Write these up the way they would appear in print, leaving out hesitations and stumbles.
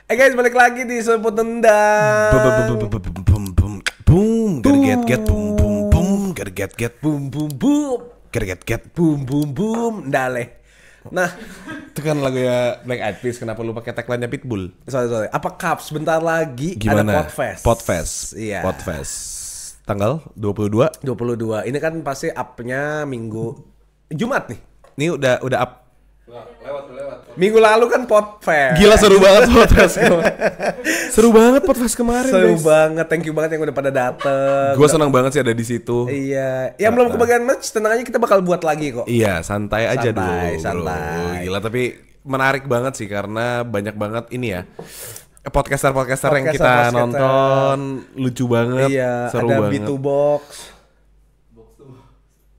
Guys, balik lagi di Sebut Tendang. Boom, gotta get boom boom boom, gotta get Boom boom boom, gotta get boom boom boom, dale. Nah, itu kan lagu ya Black Eyed Peas. Kenapa lu pakai tagline-nya Pitbull? sorry. Apa Cups bentar lagi Gimana? ada Podfest. Podfest. Iya. Podfest. Tanggal 22. 22. Ini kan pasti up-nya minggu Jumat nih. Ini udah up. Lewat. Minggu lalu kan Podfest. Gila seru banget Podfest kemarin. Seru banget Podfest kemarin, Seru guys. banget. Thank you banget yang udah pada dateng. Gue senang banget sih ada di situ. Iya. Yang belum kebagian merch, tenang aja kita bakal buat lagi kok. Iya, santai aja dulu, bro. santai. Gila, tapi menarik banget sih karena banyak banget ini ya. Podcaster yang kita nonton lucu banget, Iya, seru ada banget. B2Box.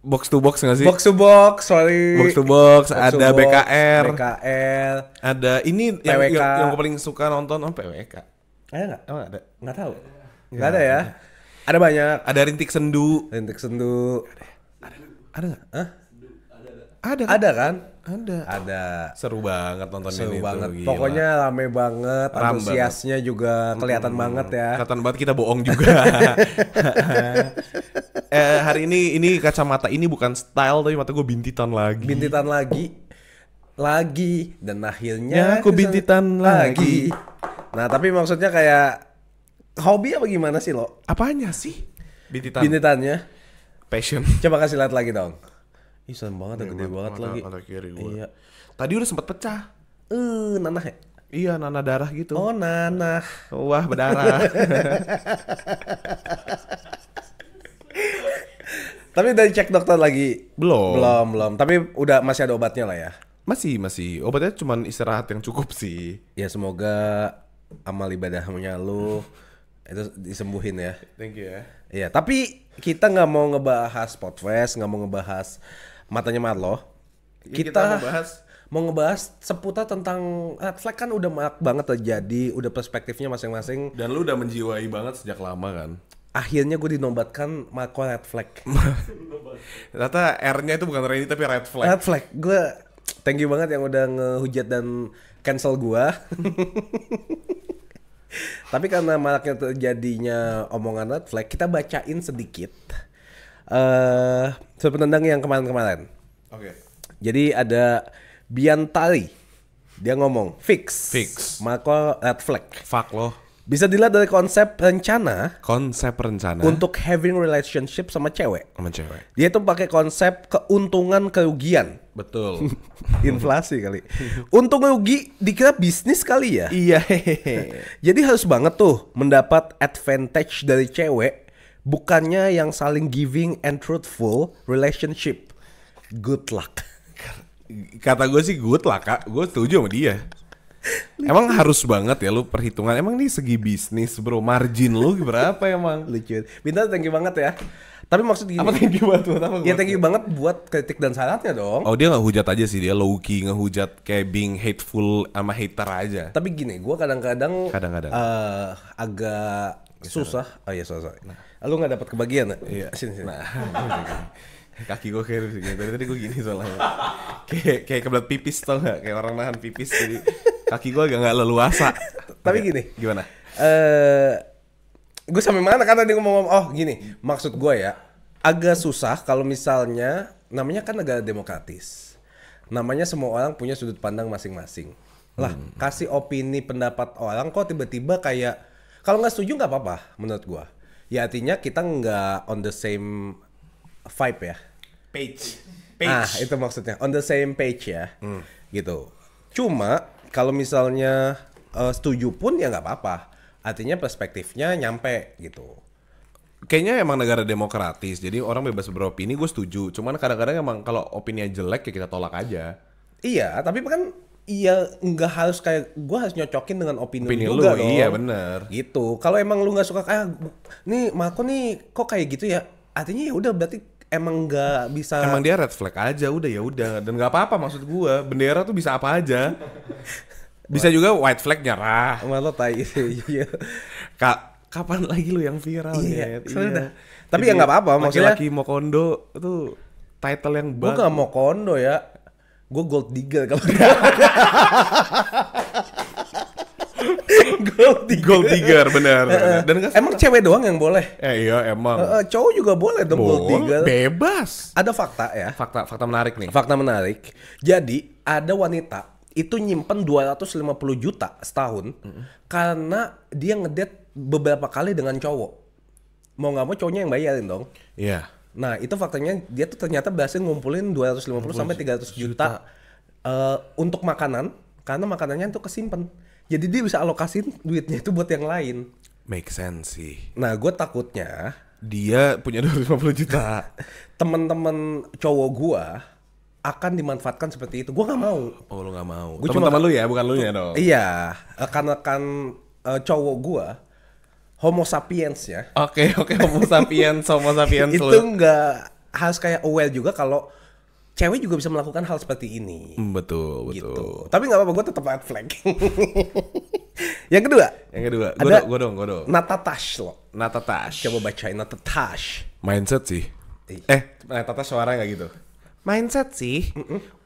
Box to box nggak sih? Box to box, sorry. Box to box, Box ada to box, BKR. ada ini PWK. yang gue paling suka nonton PWK. nggak? Emang ada? Nggak tahu. Nggak ada ya. Ada banyak. Ada Rintik Sendu. Rintik Sendu. Ada nggak? Hah? Ada. Ada kan? Ada. Seru banget nontonnya Seru itu. banget. Gila. Pokoknya rame banget. Ram Antusiasnya juga kelihatan banget ya. Kelihatan banget kita bohong juga. Hari ini kacamata ini bukan style tapi mata gue bintitan lagi. Bintitan lagi dan akhirnya aku bintitan lagi. Nah, tapi maksudnya kayak hobi apa gimana sih lo? Apanya sih? Bintitan. Bintitannya. Passion. Coba kasih lihat lagi dong. Ih, serem banget, gede banget lagi. Mata kiri gue. Iya. Tadi udah sempat pecah. Nanah ya? Iya, nanah darah gitu. Oh, nanah. Wah, berdarah. Tapi udah cek dokter lagi? Belum. Tapi udah masih ada obatnya lah ya? Masih. Obatnya cuma istirahat yang cukup sih. Ya semoga amal ibadahnya lu itu disembuhin ya. Thank you ya. Iya, tapi kita nggak mau ngebahas Podfest, nggak mau ngebahas matanya Marlo. Kita mau ngebahas seputar tentang red flag kan udah banyak banget terjadi, udah perspektifnya masing-masing. Dan lu udah menjiwai banget sejak lama kan? Akhirnya gue dinobatkan Marco red flag. Ternyata R-nya itu bukan Randy tapi red flag. Red flag, gue thank you banget yang udah ngehujat dan cancel gue. Tapi karena maraknya terjadinya omongan red flag, kita bacain sedikit Sebut Tendang yang kemarin-kemarin. Oke. Jadi ada Biantari, dia ngomong fix. Marco red flag. Fuck lo. Bisa dilihat dari konsep rencana untuk having relationship sama cewek. sama cewek. Dia tuh pakai konsep keuntungan kerugian. Betul. Inflasi kali. Untung rugi dikira bisnis kali ya. Iya. Jadi harus banget tuh mendapat advantage dari cewek, bukannya yang saling giving and truthful relationship. Good luck. Kata gue sih good lah kak. Gue setuju sama dia. Emang harus banget ya lu perhitungan. Emang nih segi bisnis bro, margin lu berapa emang? Lucu. Bintang thank you banget ya. Tapi maksud gini. Apa thank you buat apa? Ya thank you banget buat kritik dan sarannya dong. Oh dia nggak hujat aja sih, dia low key ngehujat kayak being hateful sama hater aja. Tapi gini, gue kadang-kadang agak susah. Oh iya sorry. Lu nggak dapat kebagian? Iya. Sini. Nah, kaki gue kayak gitu. Dari tadi gue gini soalnya. Kayak kebelat pipis tau nggak? Kayak orang nahan pipis jadi kaki gue agak nggak leluasa. Tapi gini. Gimana? Gue sampai mana kan tadi ngomong? Oh gini, maksud gue ya agak susah kalau misalnya namanya kan negara demokratis. Namanya semua orang punya sudut pandang masing-masing. Lah kasih opini pendapat orang kok tiba-tiba kayak kalau nggak setuju nggak apa-apa menurut gue. Ya artinya kita nggak on the same vibe ya. Page. Itu maksudnya on the same page ya. Gitu. Cuma kalau misalnya setuju pun ya nggak apa-apa. Artinya perspektifnya nyampe gitu. Kayaknya emang negara demokratis, jadi orang bebas beropini, gue setuju. Cuman kadang-kadang emang kalau opininya jelek ya kita tolak aja. Iya, tapi kan iya nggak harus kayak gue harus nyocokin dengan opini lu lu juga dong. iya bener. Gitu. Kalau emang lu nggak suka kayak nih Marco nih kok kayak gitu ya, artinya ya udah berarti emang nggak bisa. Emang dia red flag aja, udah ya udah. Dan nggak apa-apa maksud gue. Bendera tuh bisa apa aja. Bisa juga white flag nyerah. Malah tai. Iya. Kapan lagi lu yang viral? Iya. Iya. Tapi ya nggak apa-apa. Maksudnya laki-laki mau kondo itu title yang gue bagus. nggak mau kondo ya. Gue gold digger kalau Gold digger benar. Dan Emang cewek doang yang boleh? iya emang. Cowok juga boleh dong gold digger. Bebas. Ada fakta ya. Fakta menarik nih. Fakta menarik. Jadi ada wanita itu nyimpen 250 juta setahun karena dia ngedate beberapa kali dengan cowok. Mau nggak mau cowoknya yang bayarin dong. Iya. Nah itu faktanya dia tuh ternyata berhasil ngumpulin 250 sampai 300 juta untuk makanan karena makanannya tuh kesimpan. Jadi dia bisa alokasin duitnya itu buat yang lain. Make sense sih. Nah gue takutnya Dia punya 250 juta. teman-teman cowok gue akan dimanfaatkan seperti itu. Gue nggak mau. Oh lu gak mau. Gua Teman-teman lu ya, bukan lu ya dong. Iya, karena kan cowok gue Homo sapiens ya. Oke, Homo sapiens itu lu. nggak harus kayak aware juga kalau cewek juga bisa melakukan hal seperti ini. Betul. Gitu. Tapi nggak apa-apa, gue tetap red flag. Yang kedua, ada Gue dong. Natatash lo. Natatash. Coba bacain Natatash. Mindset sih. Natatash suara nggak gitu? Mindset sih.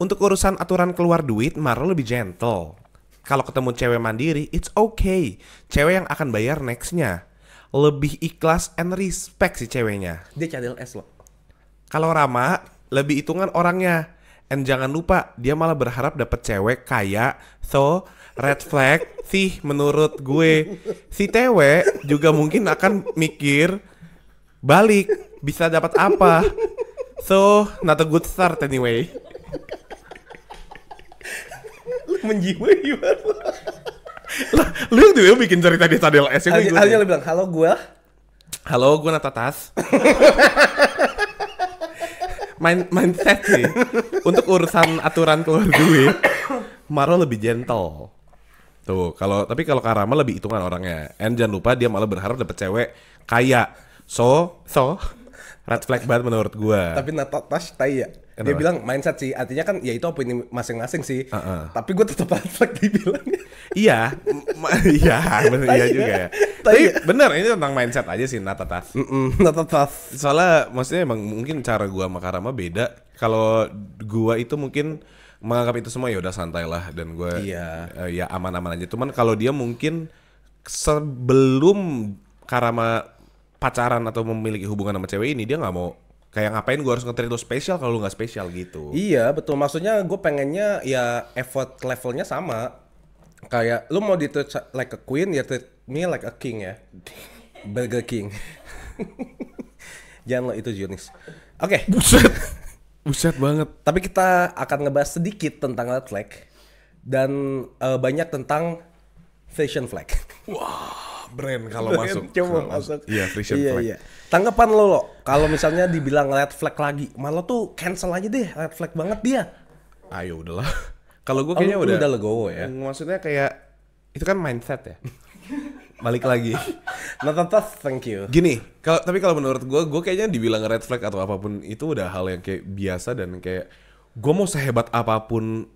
Untuk urusan aturan keluar duit, Maro lebih gentle. Kalau ketemu cewek mandiri, it's okay. Cewek yang akan bayar nextnya. Lebih ikhlas and respect si ceweknya. Dia cadel es lo. Kalau Rama, lebih hitungan orangnya. And jangan lupa, dia malah berharap dapet cewek kaya. So, red flag sih menurut gue. Si Tewe juga mungkin akan mikir, balik, bisa dapat apa. So, not a good start anyway. Lu menjiwai gimana? Lah, lu yang dulu bikin cerita di Tadel S yang Akhirnya lu bilang, halo gue Natatas. Mindset sih. Untuk urusan aturan keluar duit, Maro lebih gentle. Tuh, tapi kalau Karama lebih hitungan orangnya. And jangan lupa dia malah berharap dapet cewek kaya. So, red flag banget menurut gua. Tapi Natatash tai ya. Dia bilang mindset sih, artinya kan ya itu opini masing-masing sih. Tapi gue tetap red flag dibilangnya. Iya, bener iya juga ya. Tapi bener ini tentang mindset aja sih Natatas. Natatash. Soalnya maksudnya emang mungkin cara gua sama Karama beda. Kalau gua itu mungkin menganggap itu semua ya udah santai lah dan gua ya aman-aman aja. Cuman kalau dia mungkin sebelum Karama pacaran atau memiliki hubungan sama cewek ini dia nggak mau kayak ngapain gue harus nge-treat lu spesial kalau lu nggak spesial gitu. Iya betul, maksudnya gue pengennya ya effort levelnya sama. Kayak lu mau di-treat like a queen ya treat me like a king ya. Burger King. Jangan lo itu Junis. Oke. Buset banget. Tapi kita akan ngebahas sedikit tentang red flag dan banyak tentang fashion flag. Wah, brand kalau masuk. Coba masuk. Iya, fashion flag. Iya. Tanggapan lo kalau misalnya dibilang red flag lagi, malah tuh cancel aja deh, red flag banget dia. Ayo udahlah. Kalau gue kayaknya udah legowo ya. Maksudnya kayak itu kan mindset ya. Balik lagi. Thank you. Gini, tapi kalau menurut gue kayaknya dibilang red flag atau apapun itu udah hal yang kayak biasa dan kayak gue mau sehebat apapun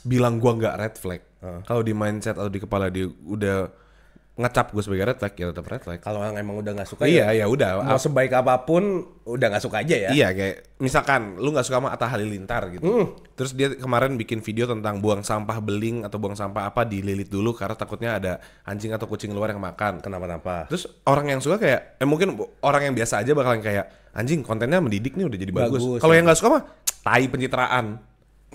bilang gue nggak red flag. Kalau di mindset atau di kepala dia udah ngecap gue sebagai red flag ya tetap red flag. Kalau orang emang udah nggak suka ya udah. Mau sebaik apapun udah nggak suka aja ya. Iya kayak misalkan lu nggak suka sama Atta Halilintar gitu. Terus dia kemarin bikin video tentang buang sampah beling atau buang sampah apa dililit dulu karena takutnya ada anjing atau kucing luar yang makan. Kenapa? Terus orang yang suka kayak mungkin orang yang biasa aja bakalan kayak anjing kontennya mendidik nih udah jadi bagus. Kalau yang nggak suka mah tai pencitraan.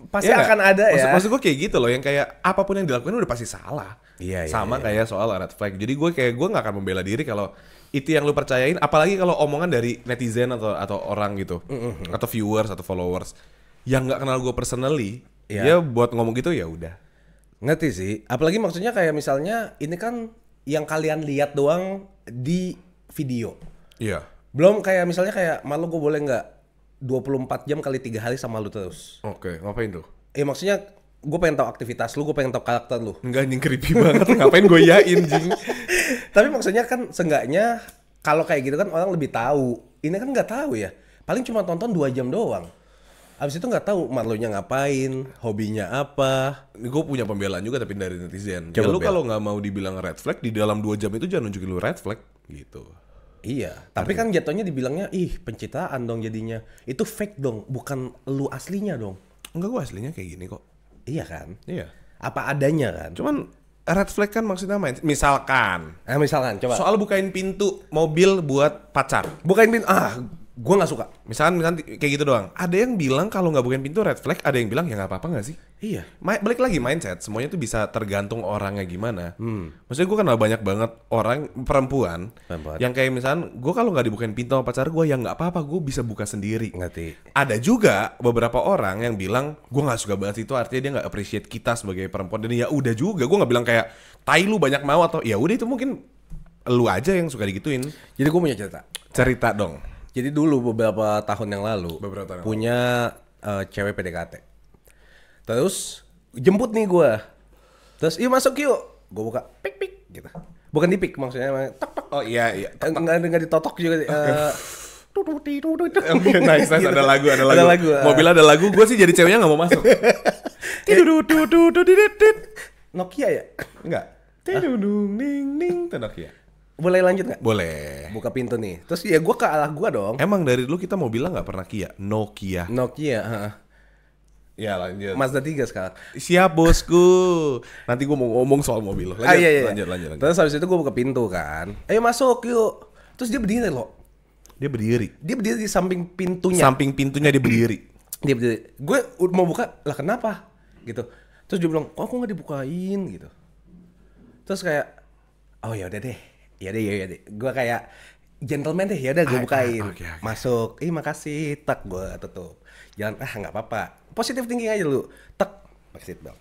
Pasti ya akan ada ya. Maksud gue kayak gitu loh yang kayak apapun yang dilakukan udah pasti salah. Iya. Kayak soal red flag. Jadi gue nggak akan membela diri kalau itu yang lu percayain. Apalagi kalau omongan dari netizen atau orang gitu, atau viewers atau followers yang nggak kenal gue personally, dia buat ngomong gitu ya udah. Ngerti sih. Apalagi maksudnya kayak misalnya ini kan yang kalian lihat doang di video. Iya. Belum kayak misalnya kayak malu gue boleh nggak 24 jam kali 3 hari sama lu terus. Oke, ngapain tuh? Maksudnya gue pengen tahu aktivitas lu, gue pengen tahu karakter lu. Enggak anjing creepy banget, ngapain gue yain jing. Tapi maksudnya kan seenggaknya kalau kayak gitu kan orang lebih tahu. Ini kan nggak tahu ya. Paling cuma tonton 2 jam doang. Abis itu nggak tahu Marlonya ngapain, hobinya apa. Gue punya pembelaan juga tapi dari netizen. Coba ya lu kalau nggak mau dibilang red flag di dalam 2 jam itu jangan nunjukin lu red flag gitu. Iya, tapi kan jatuhnya dibilangnya pencitraan dong jadinya. Itu fake dong, bukan lu aslinya dong. Enggak, gue aslinya kayak gini kok. Iya kan? Iya. Apa adanya kan? Cuman red flag kan maksudnya misalkan coba. soal bukain pintu mobil buat pacar. Bukain pintu, gue nggak suka. Misalkan kayak gitu doang. Ada yang bilang kalau nggak bukain pintu red flag, ada yang bilang ya nggak apa-apa nggak sih? Iya. Balik lagi mindset, semuanya tuh bisa tergantung orangnya gimana. Maksudnya gue kenal banyak banget orang perempuan yang kayak misalkan gue kalau nggak dibukain pintu sama pacar gue ya nggak apa-apa, gue bisa buka sendiri. Ngerti. Ada juga beberapa orang yang bilang gue nggak suka banget itu, artinya dia nggak appreciate kita sebagai perempuan. Dan ya udah juga, gue nggak bilang kayak tai lu banyak mau atau ya udah itu mungkin lu aja yang suka digituin. Jadi gue punya cerita. Cerita dong. Jadi dulu beberapa tahun yang lalu punya cewek PDKT. Terus jemput nih gue. Terus yuk masuk yuk. Gue buka pik pik gitu. Bukan di pik maksudnya tok tok. Oh iya. Enggak ditotok juga. Nice, ada lagu. Mobil ada lagu, gue sih jadi ceweknya nggak mau masuk. Nokia ya? Enggak. Tidudung ding ding Nokia. Boleh lanjut nggak? Boleh. Buka pintu nih. Terus ya gue ke arah gue dong. Emang dari dulu kita mau bilang nggak pernah Kia, Nokia. Ya lanjut. Mazda 3 sekarang. Siap bosku. Nanti gue mau ngomong soal mobil. Lanjut. Terus habis itu gue buka pintu kan. Ayo masuk yuk. Terus dia berdiri loh. Dia berdiri di samping pintunya. Samping pintunya dia berdiri. Dia berdiri. Gue mau buka, lah kenapa? Gitu. Terus dia bilang, kok aku nggak dibukain gitu. Terus kayak, oh ya udah deh. Ya deh. Gue kayak gentleman deh, ya udah gue bukain. Okay. Masuk. Makasih. Tak gue tutup. Jalan, nggak apa-apa. Positive thinking aja lu. Tak, pakai seatbelt.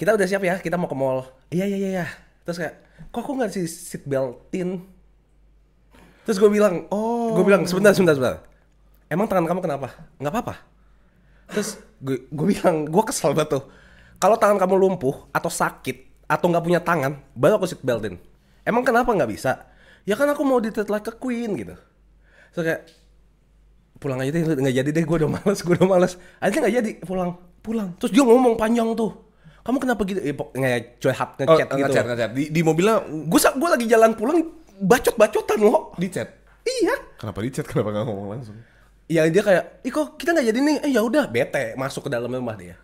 Kita udah siap ya, kita mau ke mall. Iya. Terus kayak, kok aku nggak sih seatbeltin? Terus gue bilang, sebentar. Emang tangan kamu kenapa? Nggak apa-apa. Terus gue bilang, gue kesel banget tuh. Kalau tangan kamu lumpuh atau sakit atau nggak punya tangan, baru aku seatbeltin. Emang kenapa nggak bisa? Ya kan aku mau di-treat like a queen gitu. Terus kayak, pulang aja deh, nggak jadi deh, gue udah males. Akhirnya nggak jadi, pulang. Terus dia ngomong panjang tuh. Kamu kenapa gitu? Ngechat gitu. Ngechat. Di mobilnya, gue lagi jalan pulang, bacot-bacotan loh. Di chat? Iya. Kenapa di chat? Kenapa nggak ngomong langsung? Ya dia kayak, kok kita nggak jadi nih? Ya udah, bete masuk ke dalam rumah dia.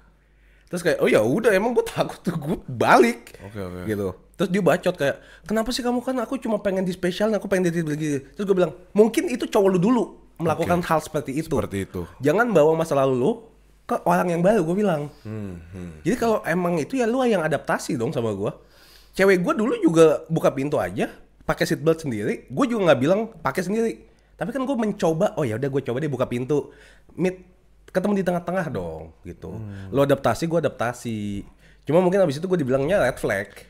Terus kayak, oh ya udah, emang gue takut tuh, gue balik. Oke. Gitu. Terus dia bacot kayak, kenapa sih kamu, kan aku cuma pengen di spesial, aku pengen di begini. Terus gue bilang, mungkin itu cowok lu dulu melakukan hal seperti itu. Jangan bawa masa lalu lu ke orang yang baru, gue bilang. Jadi kalau emang itu ya lu yang adaptasi dong sama gue. Cewek gue dulu juga buka pintu aja, pakai seatbelt sendiri. Gue juga nggak bilang pakai sendiri. Tapi kan gue mencoba, oh ya udah gue coba deh buka pintu. Ketemu di tengah-tengah dong, gitu. Lo adaptasi, gue adaptasi. Cuma mungkin abis itu gue dibilangnya red flag.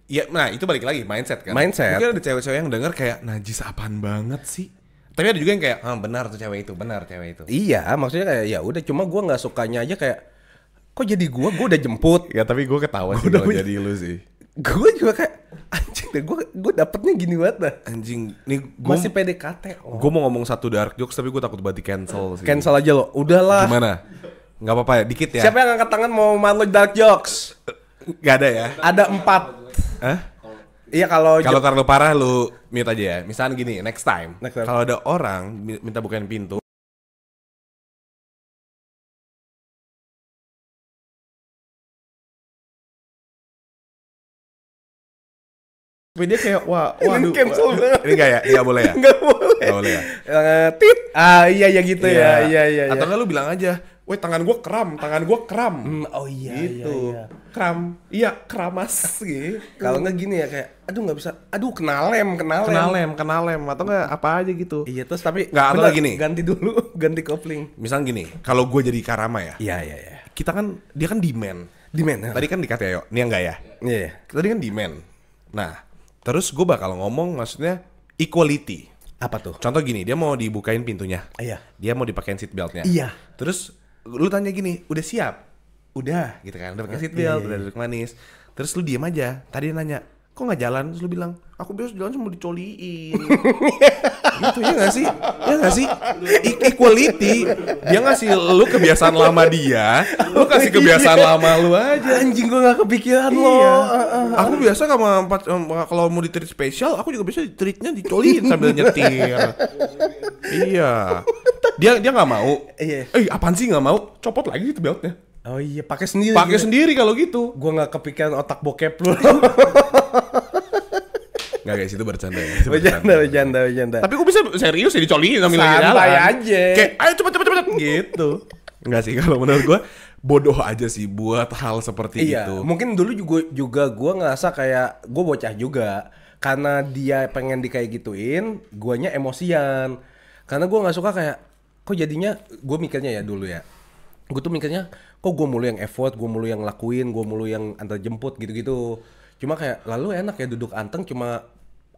Ya, nah itu balik lagi mindset kan. Mungkin ada cewek-cewek yang denger kayak najis apaan banget sih. Tapi ada juga yang kayak, benar tuh cewek itu. Iya, maksudnya kayak ya udah, cuma gue nggak sukanya aja kayak, kok jadi gue udah jemput. Ya tapi gue ketawa sih kalau jadi lu sih. Gue juga kayak anjing deh, gue dapetnya gini banget dah. Anjing, nih gue masih PDKT. Gue mau ngomong satu dark jokes tapi gue takut banget di cancel sih. Cancel aja lo, udahlah. Gimana? Gak apa-apa ya, dikit ya. Siapa yang angkat tangan mau malu dark jokes? Gak ada ya? Ada 4. Hah? Iya kalau terlalu parah lu mute aja ya. Misalnya gini, next time. Kalau ada orang minta bukain pintu, tapi dia kayak waduh. Ini enggak ya? Enggak boleh ya? Enggak boleh. Enggak boleh ya? Tit. Iya gitu ya. Iya. Atau enggak lu bilang aja, "Woi, tangan gua kram." Oh iya gitu. Iya. Kram. Iya, keramas gitu. Kalau enggak gini ya kayak, aduh enggak bisa. Aduh, kenalem atau enggak apa aja gitu. Iya, terus tapi enggak ada gini. Ganti dulu, ganti kopling. Misal gini, kalau gua jadi Karama ya. Iya. Kita kan dia kan demand. Tadi kan dikata Yo, ini enggak ya? Iya. Tadi kan demand. Nah, terus gue bakal ngomong maksudnya equality. Apa tuh? Contoh gini, dia mau dibukain pintunya. Iya. Dia mau dipakein seatbeltnya. Iya. Terus lu tanya gini, udah siap? Udah, gitu kan. Udah pakai seatbelt, udah duduk manis. Terus lu diem aja. Tadi dia nanya, kok nggak jalan? Terus lu bilang, aku biasa jalan cuma dicoliin. Gitu ya nggak sih? Equality. Dia ngasih lu kebiasaan lama dia, lu kasih kebiasaan lama lu aja. Anjing, gue nggak kepikiran lo. Aku biasa kalau mau di-treat spesial, aku juga biasa di-treatnya dicoliin sambil nyetir. Iya. Dia nggak mau. Iya. Apaan sih nggak mau? Copot lagi itu beltnya. Oh iya, pakai sendiri. Pakai sendiri kalau gitu. Gua nggak kepikiran otak bokep lu. Nggak guys, itu bercanda ya. Bercanda. Tapi gue bisa serius ya dicolingin sambil lagi jalan. Santai aja. Kayak ayo cepet gitu. Enggak sih, kalau menurut gue bodoh aja sih buat hal seperti itu. Mungkin dulu juga gue ngerasa kayak gue bocah juga. Karena dia pengen kayak gituin, guanya emosian. Karena gue nggak suka kayak, kok jadinya gue mikirnya ya dulu ya. Gue tuh mikirnya, kok gue mulu yang effort, gue mulu yang lakuin, gue mulu yang antar jemput gitu-gitu. Cuma kayak lalu enak ya duduk anteng cuma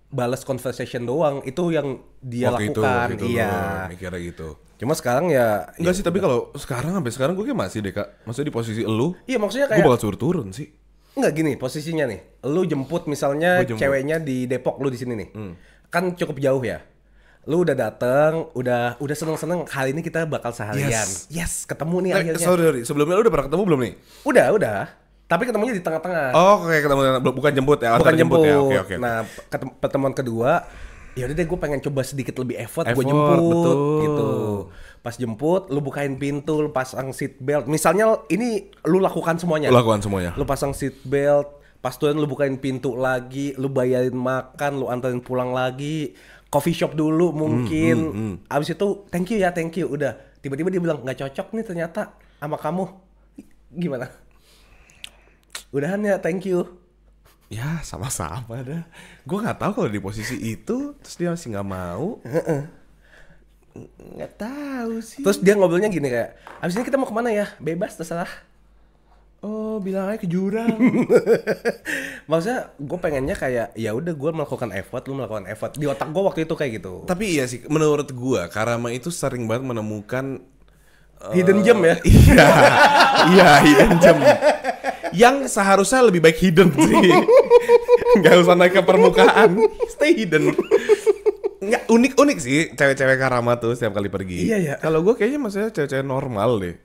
balas conversation doang, itu yang dia lakukan. Iya. Mikirnya gitu. Cuma sekarang ya enggak sih, tapi kalau sampai sekarang gue kayak masih deh Kak. Maksudnya di posisi elu. Iya, maksudnya kayak gue bakal suruh turun sih. Enggak gini posisinya nih. Lu jemput misalnya ceweknya di Depok, lu di sini nih. Kan cukup jauh ya. Lu udah dateng, udah seneng-seneng hari ini kita bakal seharian. Yes, ketemu nih akhirnya. Sorry, sebelumnya lu udah pernah ketemu belum nih? Udah. Tapi ketemunya di tengah-tengah. Oh, kayak ketemu bukan jemput ya, bukan jemput ya. Oke. Nah, pertemuan kedua, ya udah deh gue pengen coba sedikit lebih effort gue jemput betul. gitu. Pas jemput, lu bukain pintu, lu pasang seat belt. Misalnya ini lu lakukan semuanya. Lu pasang seat belt, pas turun lu bukain pintu lagi, lu bayarin makan, lu anterin pulang lagi. Coffee shop dulu mungkin. Abis itu thank you. Udah. Tiba-tiba dia bilang nggak cocok nih ternyata sama kamu. Gimana? Udahan ya, thank you. Ya sama-sama dah. Gue nggak tahu kalau di posisi itu terus dia masih nggak mau. Nggak tahu sih. Terus dia ngobrolnya gini kayak, abis ini kita mau kemana ya? Bebas terserah. Oh, bilang aja ke jurang. Maksudnya gue pengennya kayak ya udah gue melakukan effort, lu melakukan effort. Di otak gue waktu itu kayak gitu. Tapi iya sih, menurut gue Karama itu sering banget menemukan hidden gem ya. Iya, hidden gem. Yang seharusnya lebih baik hidden sih. Gak usah naik ke permukaan, stay hidden. Nggak, unik sih cewek-cewek Karama tuh setiap kali pergi. Iya ya. Kalau gue kayaknya maksudnya cewek-cewek normal deh.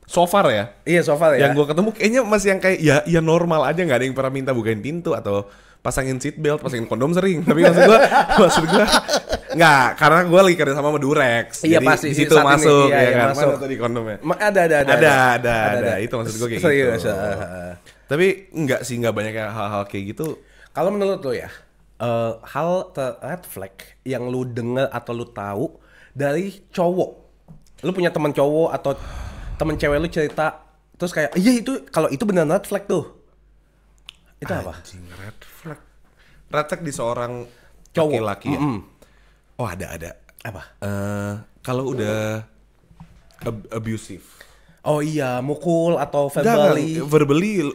So far ya. Iya, so far ya. Yang gue ketemu kayaknya masih yang kayak ya normal aja, nggak ada yang pernah minta bukain pintu atau pasangin seat belt, pasangin kondom sering. Tapi maksud gue nggak, karena gue lagi kerja sama Durex. Iya, jadi pasti di situ masuk iya, ya kan. masuk. Mana tadi kondomnya? Ada. Itu maksud gue kayak serius, gitu. Tapi nggak banyak hal-hal kayak gitu. Kalau menurut lo ya, hal red flag yang lu dengar atau lu tahu dari cowok. Lu punya teman cowok atau temen cewek lu cerita terus kayak iya itu kalau itu benar red flag tuh. Itu apa? Anjing, red flag. Red flag di seorang cowok laki-laki ya. Oh, ada. Apa? Kalau udah abusive. Oh iya, mukul atau verbally.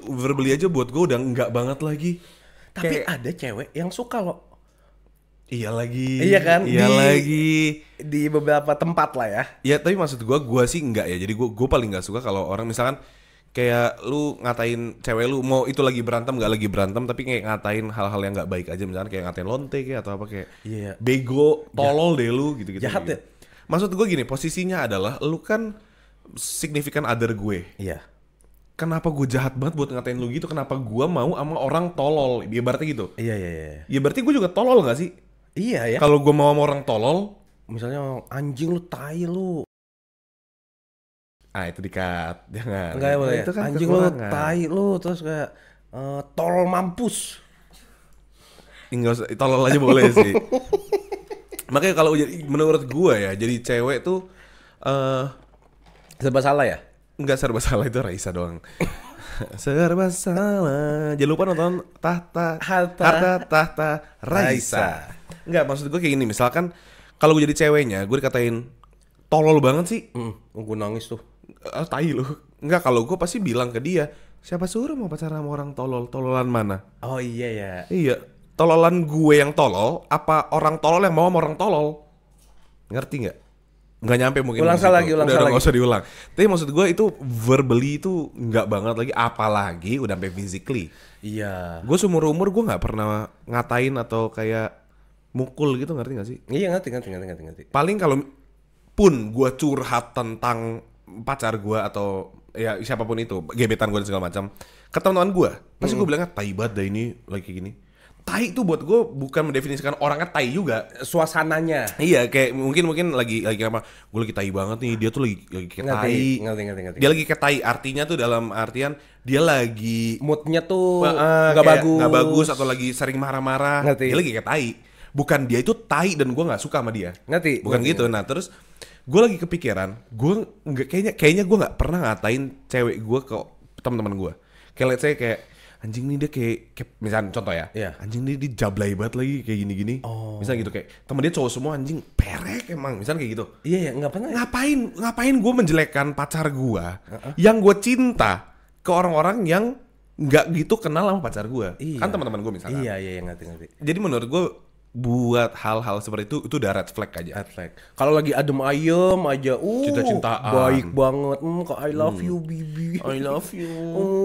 Verbally aja buat gue udah enggak banget lagi. Tapi ada cewek yang suka loh. Iya lagi. Iya kan? Lagi. Di beberapa tempat lah ya. Ya tapi maksud gue sih enggak ya. Jadi gue paling nggak suka kalau orang misalkan kayak lu ngatain cewek lu mau itu lagi berantem nggak lagi berantem tapi kayak ngatain hal-hal yang nggak baik aja, misalkan kayak ngatain lonte kayak atau apa kayak bego, tolol deh lu gitu. Jahat ya. Maksud gue gini, posisinya adalah lu kan significant other gue. Iya. Kenapa gue jahat banget buat ngatain lu gitu? Kenapa gue mau sama orang tolol? Ya berarti gitu. Iya. Ya berarti gue juga tolol nggak sih? Iya ya. Kalau gue mau sama orang tolol, misalnya anjing lu, tai lu. Itu di-cut. Jangan. Enggak boleh. Itu kan anjing lu, tai lu, terus kayak tolol mampus. Enggak usah, tolol aja boleh sih. Makanya kalau menurut gue ya, jadi cewek tuh serba salah ya? Enggak serba salah, itu Raisa doang. Serba salah. Jangan lupa nonton Harta Tahta Raisa. Enggak, maksud gue kayak gini, misalkan kalau gue jadi ceweknya, gue dikatain tolol banget sih. Gue nangis tuh. Tai lu. Enggak, kalau gue pasti bilang ke dia, siapa suruh mau pacaran sama orang tolol? Tololan mana? Oh iya ya. Iya, tololan gue yang tolol, apa orang tolol yang mau sama orang tolol? Ngerti nggak? Nggak nyampe mungkin. Ulang lagi. Udah nggak usah diulang. Tapi maksud gue itu verbally itu nggak banget lagi, apalagi udah sampai physically. Iya. Gue seumur umur gue nggak pernah ngatain atau kayak mukul gitu, ngerti nggak sih? Iya, ngerti. Paling kalau pun gue curhat tentang pacar gue atau ya siapapun itu, gebetan gue dan segala macam, ke teman-teman gue, pasti gue bilangnya tai banget dah ini lagi kayak gini. tai tuh buat gue bukan mendefinisikan orangnya tai juga. Suasananya. Iya, kayak mungkin lagi apa? Gue lagi tai banget nih, dia tuh lagi kayak tai. Ngerti. Dia lagi kayak tai, artinya tuh dalam artian dia lagi moodnya tuh nggak bagus atau lagi sering marah-marah. Dia lagi kayak tai. Bukan dia itu tai dan gue nggak suka sama dia. Bukan gitu. Nah terus gue lagi kepikiran, gue nggak kayaknya gue nggak pernah ngatain cewek gue ke teman-teman gue. Kayak let's say kayak anjing nih dia kayak misalnya contoh ya, anjing nih dia jablay banget lagi kayak gini-gini. Misalnya gitu kayak temen dia cowok semua anjing perek emang, misalnya kayak gitu. Iya nggak pernah. Ngapain gue menjelekkan pacar gue yang gue cinta ke orang-orang yang nggak gitu kenal sama pacar gue. Kan teman-teman gue misalnya. Iya ngerti. Jadi menurut gue buat hal-hal seperti itu udah red flag aja. Red flag. Kalau lagi adem ayem aja, cinta-cintaan, baik banget, kok I love you bibi, I love you.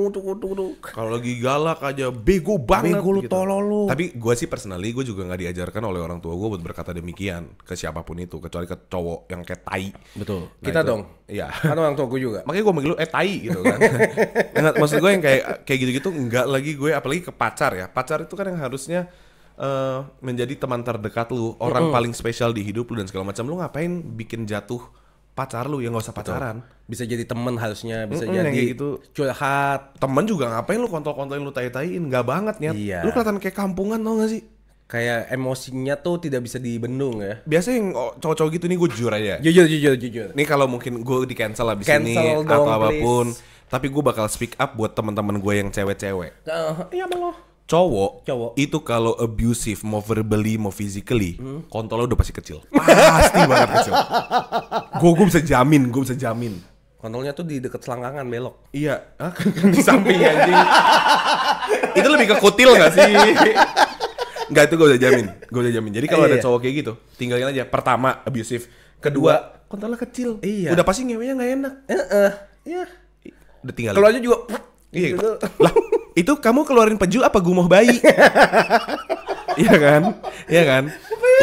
Tuh. Kalau lagi galak aja, bego banget. Bego lu gitu. tolol lu. Tapi gue sih personally, gue juga nggak diajarkan oleh orang tua gue buat berkata demikian ke siapapun itu, kecuali ke cowok yang kayak tai. Betul. Nah, kita itu, dong. Iya. Kan orang tua gue juga. Makanya gue manggil lu tai gitu kan. Maksud gue yang kayak gitu-gitu nggak lagi gue, apalagi ke pacar ya. Pacar itu kan yang harusnya menjadi teman terdekat lu, orang paling spesial di hidup lu dan segala macam. Lu ngapain bikin jatuh pacar lu yang nggak usah pacaran? Bisa jadi teman harusnya, bisa jadi gitu. Curhat. Temen juga ngapain lu kontol-kontolin lu tai-taiin? Nggak banget ya. Iya. Lu kelihatan kayak kampungan tau gak sih? Kayak emosinya tuh tidak bisa dibendung ya. Biasanya yang cowok-cowok gitu nih gue jujur aja. Jujur. Nih kalau mungkin gue di cancel abis ini atau apapun, tapi gue bakal speak up buat teman-teman gue yang cewek-cewek. Iya malah. Cowok itu kalau abusive, mau verbally, mau physically, kontolnya udah pasti kecil. Pasti banget kecil. Gue bisa jamin. Kontolnya tuh di deket selangkangan belok. Iya, di samping anjing. Itu lebih ke kutil gak sih? Enggak, itu gue udah jamin. Jadi kalau ada cowok kayak gitu, tinggalin aja. Pertama, abusive. Kedua, kontolnya kecil. Iya. Udah pasti ngewenya gak enak. Iya. Udah tinggalin. Kalau aja juga. Iya. Lah, itu kamu keluarin peju apa gumoh bayi? Iya kan?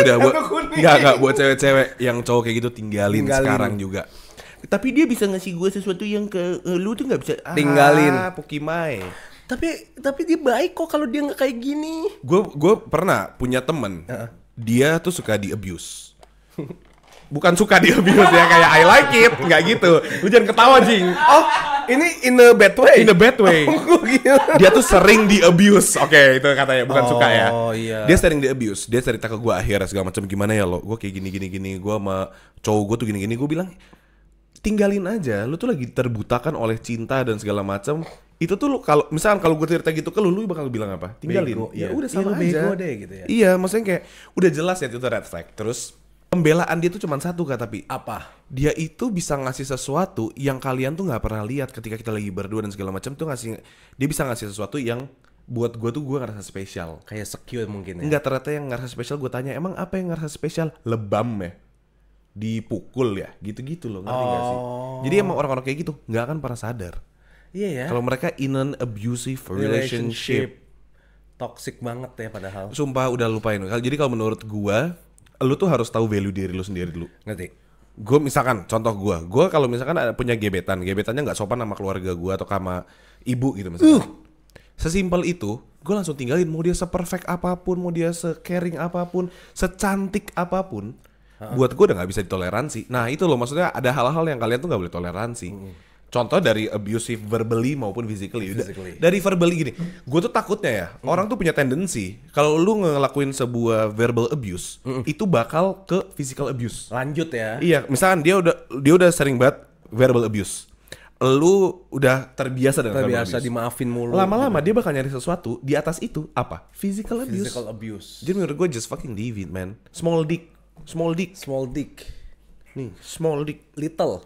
Udah buat enggak buat cewek-cewek yang cowok kayak gitu tinggalin sekarang juga. Tapi dia bisa ngasih gue sesuatu yang ke lu tuh nggak bisa. Tinggalin. Pokimai. Tapi dia baik kok kalau dia nggak kayak gini. Gue pernah punya temen, dia tuh suka di abuse. Bukan suka di abuse ya kayak I like it, nggak gitu. Lu jangan ketawa Jing. Oh, ini in a bad way. In a bad way. Dia tuh sering di abuse. Oke, itu katanya bukan suka ya. Iya. Dia sering di abuse. Dia cerita ke gue akhirnya segala macam, gimana ya lo? Gue kayak gini. Gue sama cowok gue tuh gini. Gue bilang tinggalin aja. Lu tuh lagi terbutakan oleh cinta dan segala macam. Itu tuh lu kalau misalkan kalau gue cerita gitu ke lu bakal bilang apa? Tinggalin. Bego, ya udah sama aja. Bego deh gitu ya. Iya, maksudnya kayak udah jelas ya itu red flag. Terus pembelaan dia tuh cuma satu kak, tapi apa? Dia itu bisa ngasih sesuatu yang kalian tuh nggak pernah lihat ketika kita lagi berdua dan segala macam tuh dia bisa ngasih sesuatu yang buat gue tuh gue ngerasa spesial. Kayak secure mungkin ya. Enggak, ternyata yang ngerasa spesial gue tanya, emang apa yang ngerasa spesial? Lebam ya? Dipukul ya? Gitu-gitu loh, ngerti gak sih? Jadi emang orang-orang kayak gitu nggak akan pernah sadar. Iya ya. Kalau mereka in an abusive relationship. Toxic banget ya padahal. Sumpah udah lupain. Jadi kalau menurut gue, lu tuh harus tahu value diri lu sendiri dulu. Ngerti? Gue misalkan, contoh gue kalau misalkan ada punya gebetannya nggak sopan sama keluarga gue atau sama ibu gitu misalkan. Sesimpel itu, gue langsung tinggalin. Mau dia seperfect apapun, mau dia se-caring apapun, secantik apapun, buat gue udah nggak bisa ditoleransi. Nah itu loh, maksudnya ada hal-hal yang kalian tuh nggak boleh toleransi. Contoh dari abusive verbally maupun physically. Dari verbally gini, gue tuh takutnya ya, orang tuh punya tendensi kalau lu ngelakuin sebuah verbal abuse, itu bakal ke physical abuse. Lanjut ya. Iya, misalkan dia udah sering banget verbal abuse. Lu udah terbiasa dengan verbal abuse. Dimaafin mulu. Lama-lama dia bakal nyari sesuatu di atas itu apa? Physical abuse. Jadi menurut gue just fucking leave it, man. Small dick. Nih, small dick. Little.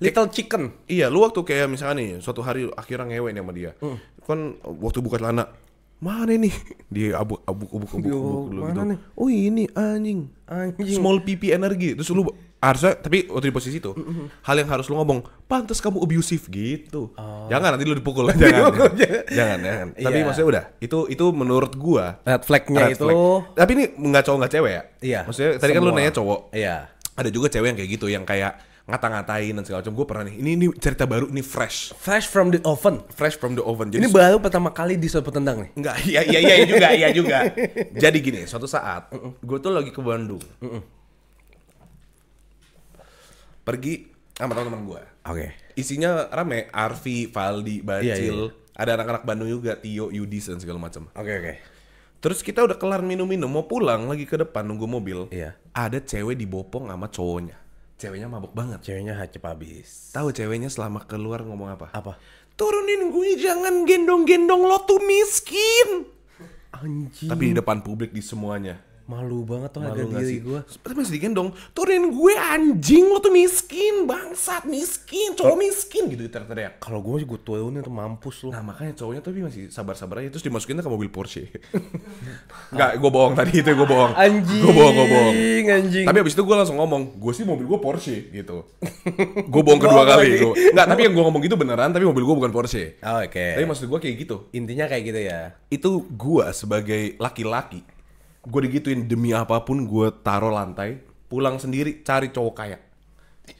Little chicken. Iya, lu waktu kayak misalnya nih suatu hari akhirnya ngewe nih sama dia. Kan waktu buka celana, mana nih? Dia abuk dulu gitu. Nih? Oh ini anjing. Small pipi energi. Terus lu harusnya, tapi waktu di posisi itu, hal yang harus lu ngomong, pantas kamu abusive gitu. Jangan nanti lu dipukul. Jangan. Tapi maksudnya udah, itu menurut gua red flagnya itu. Tapi ini nggak cowok nggak cewek ya? Iya. Maksudnya tadi kan lu nanya cowok. Iya. Ada juga cewek yang kayak gitu, yang kayak ngata-ngatain dan segala macam. Gue pernah nih. Ini cerita baru, ini fresh. Fresh from the oven. Fresh from the oven. Jadi, ini baru pertama kali di Sudut Tendang nih. Enggak, iya juga. Jadi gini, suatu saat gue tuh lagi ke Bandung. Pergi sama teman-teman gue. Oke. Isinya rame, Arfi, Valdi, Bacil, ada anak-anak Bandung juga, Tio, Yudis dan segala macam. Oke. Terus kita udah kelar minum-minum, mau pulang lagi ke depan nunggu mobil. Iya. Ada cewek dibopong sama cowoknya. Ceweknya mabuk banget. Ceweknya hacep abis. Tahu ceweknya selama keluar ngomong apa? Apa? Turunin gue, jangan gendong-gendong, lo tuh miskin. Anjing. Tapi di depan publik di semuanya. Malu banget tuh harga Malu diri sih? gue. Tapi masih digendong. Turunin gue anjing, lo tuh miskin, bangsat, miskin, cowok miskin gitu teriak-teriak. Kalau gue turunin tuh mampus lu. Nah makanya cowoknya tapi masih sabar-sabar aja. Terus dimasukin ke mobil Porsche. Enggak, gue bohong tadi, itu gue bohong. Anjing. Gue bohong. Anjing. Tapi abis itu gue langsung ngomong, gue sih mobil gue Porsche gitu. Gue bohong kedua kali. Enggak, tapi yang gue ngomong gitu beneran, tapi mobil gue bukan Porsche. Oke. Tapi maksud gue kayak gitu. Intinya kayak gitu ya. Itu gue sebagai laki-laki, gue digituin demi apapun gue taruh lantai, pulang sendiri cari cowok kaya.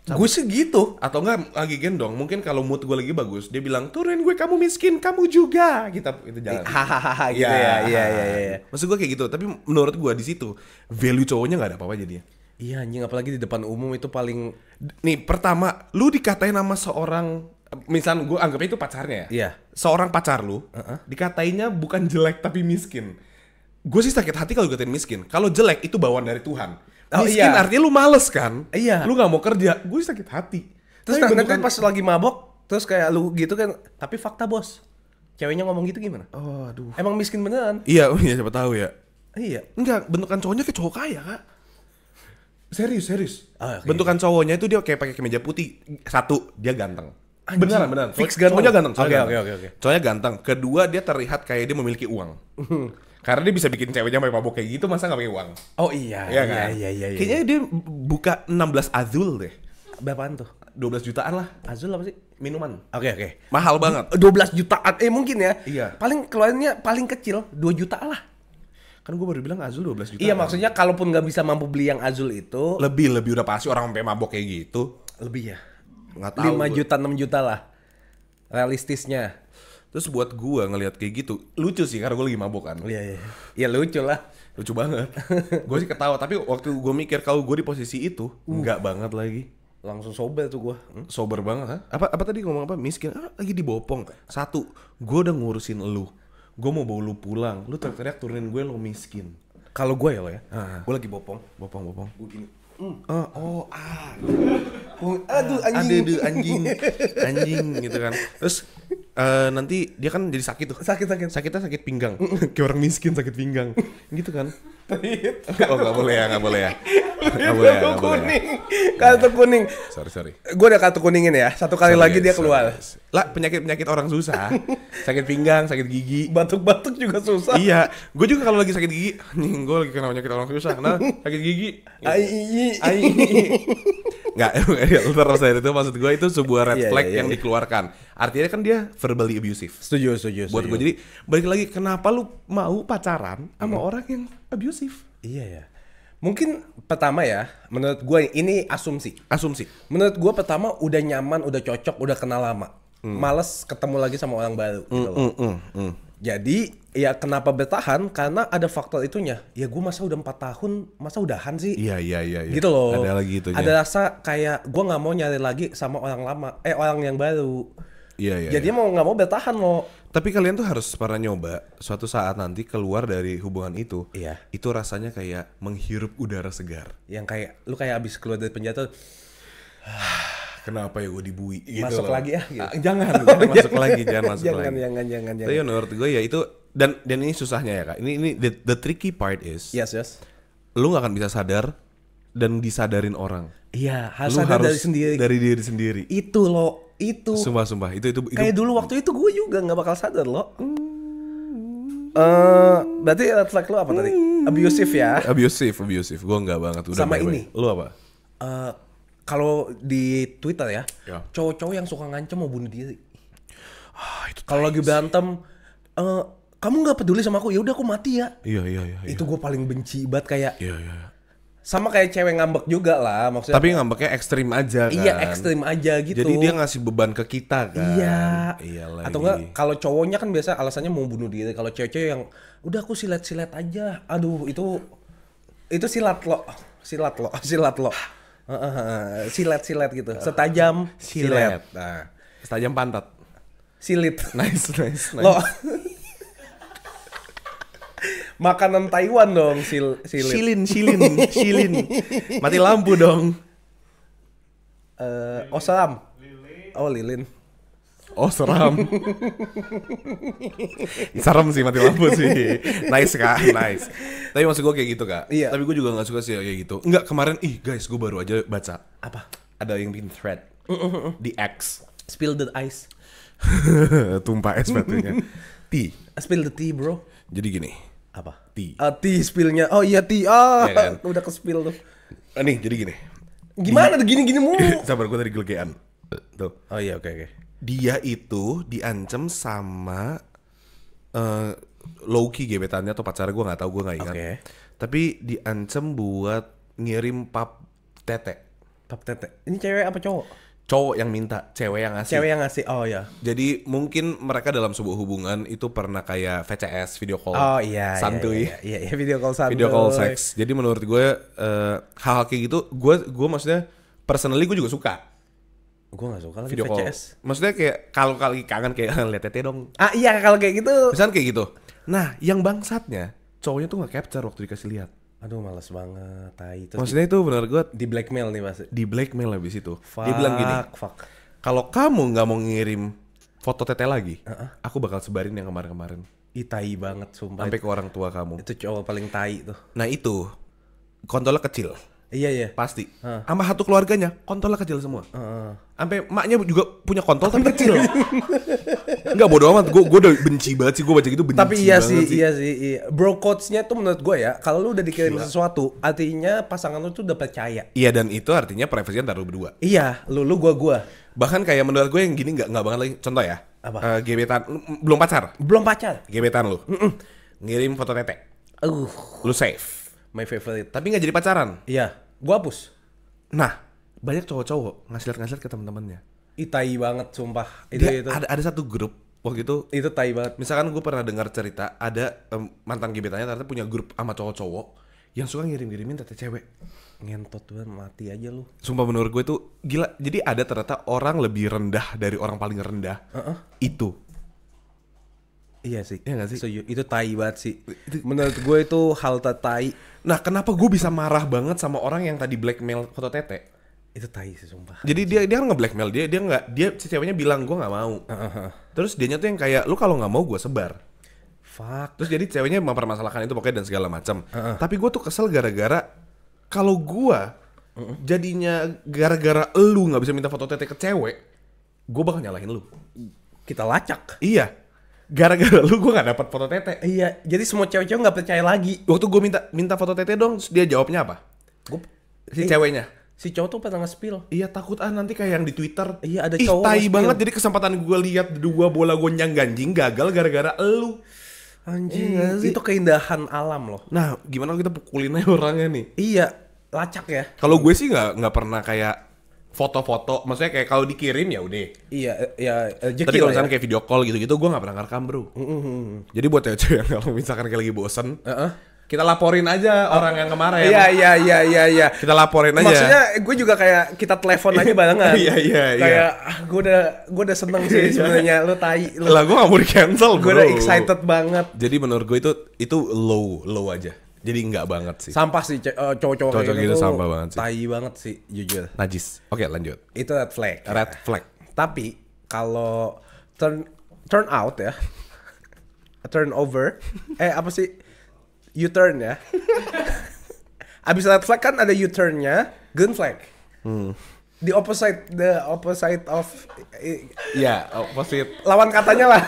Gue sih gitu. Atau enggak lagi gendong, mungkin kalau mood gue lagi bagus, dia bilang turunin gue, kamu miskin, kamu juga. Kita itu jalan. Hahaha gitu ya. Iya. Maksud gue kayak gitu, tapi menurut gue di situ value cowoknya nggak ada apa-apa jadinya. Iya anjing, apalagi di depan umum itu paling. Nih pertama, lu dikatain sama seorang, misal gue anggapnya itu pacarnya ya. Iya. Seorang pacar lu, dikatainnya bukan jelek tapi miskin. Gue sih sakit hati kalau dikatain miskin. Kalau jelek itu bawaan dari Tuhan. Miskin artinya lu males kan? Iya. Lu nggak mau kerja. Gue sakit hati. Terus nanti pas lagi mabok, terus kayak lu gitu kan. Tapi fakta bos, ceweknya ngomong gitu gimana? Oh aduh. Emang miskin beneran? Iya, siapa tahu ya. Iya. Enggak, bentukan cowoknya kayak cowok kaya kak. Serius. Okay. Bentukan cowoknya itu dia kayak pakai kemeja putih. Satu, dia ganteng. Anjing. Beneran. Fix ganteng. Cowoknya ganteng. Oke. Cowoknya ganteng. Kedua, dia terlihat kayak dia memiliki uang. Karena dia bisa bikin ceweknya sampai mabuk kayak gitu, masa gak pakai uang? Oh iya. Kan? Iya. Kayaknya dia buka 16 Azul deh. Berapaan tuh? 12 jutaan lah. Azul apa sih? Minuman. Oke. Mahal banget. 12 jutaan. Mungkin ya. Iya. Paling keluarnya paling kecil 2 juta lah. Kan gue baru bilang Azul 12 juta. Iya, maksudnya kalaupun gak bisa mampu beli yang Azul itu Lebih udah pasti orang sampai mabok kayak gitu. lebih ya. Nggak tahu. 5 juta 6 juta lah. Realistisnya. Terus buat gue ngelihat kayak gitu lucu sih, karena gue lagi mabok kan. Iya. Ya lucu lah. Lucu banget. Gue sih ketawa, tapi waktu gue mikir kalau gue di posisi itu enggak banget lagi. Langsung sober tuh gua. Sober banget, ha? Apa tadi ngomong apa? Miskin. Lagi dibopong. Satu, gue udah ngurusin lu. Gue mau bawa lu pulang. Lu teriak-teriak turunin gue, lo miskin. Kalau gue ya lo ya. Gue lagi bopong. Gue gini. Aduh anjing. Anjing gitu kan. Terus nanti dia kan jadi sakit tuh. Sakitnya sakit pinggang. Kayak orang miskin sakit pinggang. Gitu kan. Oh nggak boleh ya. Kartu kuning. Sorry. Gue udah kartu kuningin ya. Satu kali lagi dia keluar. Lah penyakit orang susah. Sakit pinggang, sakit gigi. Batuk-batuk juga susah. Iya. Gue juga kalau lagi sakit gigi. Nih gue lagi kena penyakit orang susah. Nah sakit gigi. Nggak, terus dari itu maksud gue itu sebuah red flag yang dikeluarkan. Artinya kan dia verbally abusive. Setuju. Buat gue jadi balik lagi, kenapa lu mau pacaran sama orang yang abusive? Iya ya. Mungkin pertama ya, menurut gue ini asumsi. Menurut gue pertama udah nyaman, udah cocok, udah kenal lama. Males ketemu lagi sama orang baru gitu loh. Jadi ya kenapa bertahan? Karena ada faktor itunya. Ya gue masa udah 4 tahun, masa udahan sih? Iya. Gitu loh. Ada lagi itunya. Ada rasa kayak gue nggak mau nyari lagi sama orang lama, orang yang baru. Iya. Jadi mau nggak mau bertahan loh. Tapi kalian tuh harus pernah nyoba suatu saat nanti keluar dari hubungan itu. Iya. Itu rasanya kayak menghirup udara segar. Yang kayak lu kayak abis keluar dari penjara tuh. Kenapa ya gue dibui gitu masuk loh. lagi ya gitu. Jangan masuk lagi. Jangan. Tapi menurut gue ya itu, dan ini susahnya ya kak. Ini the tricky part is Yes. lu gak akan bisa sadar dan disadarin orang. Iya, harus sadar dari sendiri. Dari diri sendiri. Itu loh, itu. Sumpah itu kayak dulu waktu itu gue juga nggak bakal sadar loh. Berarti red flag lo apa tadi? Abusive ya? Abusive. Gue nggak banget. Udah sama ini. Lu apa? Kalau di Twitter ya, cowok-cowok yang suka ngancem mau bunuh diri. Kalau lagi berantem, kamu nggak peduli sama aku, ya udah aku mati ya. Iya. Itu gue paling benci banget kayak. Iya. Sama kayak cewek ngambek juga lah maksudnya. Tapi ngambeknya ekstrim aja kan. Iya, ekstrim aja gitu. Jadi dia ngasih beban ke kita kan. Iya. Iyalah. Atau enggak kalau cowoknya kan biasa alasannya mau bunuh diri. Kalau cewek-cewek yang udah aku silet-silet aja. Aduh, itu silat lo. Silet-silet gitu. Setajam silet. Nah, setajam pantat. Silit. Nice. Lo. Makanan Taiwan dong, silit. Silin. Mati lampu dong. Seram. Oh, lilin. Oh, seram. Serem sih mati lampu sih. Nice Kak, nice. Tapi maksud gue kayak gitu Kak. Iya. Tapi gue juga gak suka sih kayak gitu. Enggak, kemarin guys, gue baru aja baca. Apa? Ada yang bikin thread. Di X. Spill the ice. Tumpah es batunya. Tea. Spill the tea, bro. Jadi gini. Apa? Tea. Tea spillnya. Oh iya tea. Ya kan? Udah ke spill tuh. Nih, jadi gini. Gimana tuh gini-gini mulu? Sabar, gue tadi gelegean. Tuh. Oh iya, oke. Dia itu diancam sama low-key gebetannya atau pacarnya, gue gak tahu, gue gak ingat. Oke. Tapi diancam buat ngirim pap tete. Pap tete. Ini cewek apa cowok? Cowok yang minta, cewek yang ngasih. Cewek yang ngasih. Oh ya. Jadi mungkin mereka dalam sebuah hubungan itu pernah kayak VCS, video call. Oh iya. Santuy. Iya, video call santuy. Video call seks. Jadi menurut gue hal-hal kayak gitu, gue maksudnya personally gue juga suka. Gue gak suka lagi Video VCS. call. Maksudnya kayak kalau kali kangen kayak lihat tete dong. Ah iya, kalau kayak gitu. Misalnya kayak gitu. Nah, yang bangsatnya cowoknya tuh nggak capture waktu dikasih lihat. Aduh, males banget. Tai. Terus Maksudnya itu benar gue di blackmail nih Mas. di blackmail habis itu. Fuck, Dia bilang gini, fuck. kalau kamu nggak mau ngirim foto tete lagi, aku bakal sebarin yang kemarin-kemarin. Ih, tai banget sumpah. Sampai ke orang tua kamu. Itu cowok paling tai tuh. Nah itu, kontolnya kecil. Iya. Pasti. Sama satu keluarganya, kontolnya kecil semua. Sampai maknya juga punya kontol tapi kecil. Enggak, bodo amat. Gue udah benci banget sih, gue baca gitu benci. Tapi iya banget sih. Bro codes-nya tuh menurut gue ya, kalau lu udah dikirim sesuatu, artinya pasangan lu tuh udah percaya. Iya, dan itu artinya privasinya ntar lu berdua. Iya, lu gua. Bahkan kayak menurut gue yang gini nggak banget lagi. Contoh ya. Apa? Gebetan, belum pacar. Belum pacar. Gebetan lu. Ngirim foto tete. Lu save. My favorite. Tapi nggak jadi pacaran. Iya, gua hapus. Nah, banyak cowok-cowok ngasih ke teman-temannya. Ih, tai banget sumpah. Dia Itu. ada satu grup waktu itu. Itu tai banget. Misalkan gue pernah dengar cerita ada mantan gebetannya ternyata punya grup sama cowok-cowok yang suka ngirim-ngirimin tete cewek. Ngentot banget, mati aja lu. Sumpah menurut gue itu gila. Jadi ada ternyata orang lebih rendah dari orang paling rendah. Itu. Iya sih. Iya gak sih? Itu tai banget sih. Menurut gue itu hal tai. Nah, kenapa gue bisa marah banget sama orang yang tadi blackmail foto tete? Itu tai sih sumpah. Jadi dia nge-blackmail, dia si ceweknya bilang gue nggak mau. Terus dianya tuh yang kayak lu kalau nggak mau gue sebar. Fuck. Terus jadi ceweknya mempermasalahkan itu pokoknya dan segala macam. Tapi gue tuh kesel gara-gara kalau gue jadinya gara-gara lu nggak bisa minta foto tete ke cewek, gue bakal nyalahin lu. Kita lacak. Iya. Gara-gara lu gue gak dapat foto tete. Iya, jadi semua cewek-cewek gak percaya lagi. Waktu gue minta foto tete dong, terus dia jawabnya apa? Ceweknya. Si cowok tuh pernah nge-spill. Iya, takut nanti kayak yang di Twitter. Iya, ada cowok tai nge-spill. banget, jadi kesempatan gue lihat 2 bola gonjang ganjing gagal gara-gara elu. Anjing, itu keindahan alam loh. Nah, gimana kita pukulin aja orangnya nih? Iya, lacak ya. Kalau gue sih nggak pernah kayak foto-foto, maksudnya kayak kalau dikirim ya udah. Iya, Tapi kalau misalnya kayak video call gitu-gitu, gue nggak pernah ngerekam bro. Jadi buat cewek-cewek yang kalau misalkan kayak lagi bosen, kita laporin aja orang yang kemarin. Iya. Kita laporin aja. Maksudnya gue juga kayak kita telepon aja barengan. Iya. Kayak gue udah seneng sih sebenarnya lu tai. Lah gue nggak mau di cancel bro. Gue udah excited banget. Jadi menurut gue itu low aja. Jadi nggak banget sih. Sampah sih cowok-cowok Cowok gitu sampah banget sih. Tai banget sih jujur. Najis. Oke, lanjut. Itu red flag. Red flag. Tapi kalau turn out ya, turn over, apa sih? U-turn ya. Abis red flag kan ada U-turnnya, green flag. The opposite of Ya, opposite. lawan katanya lah.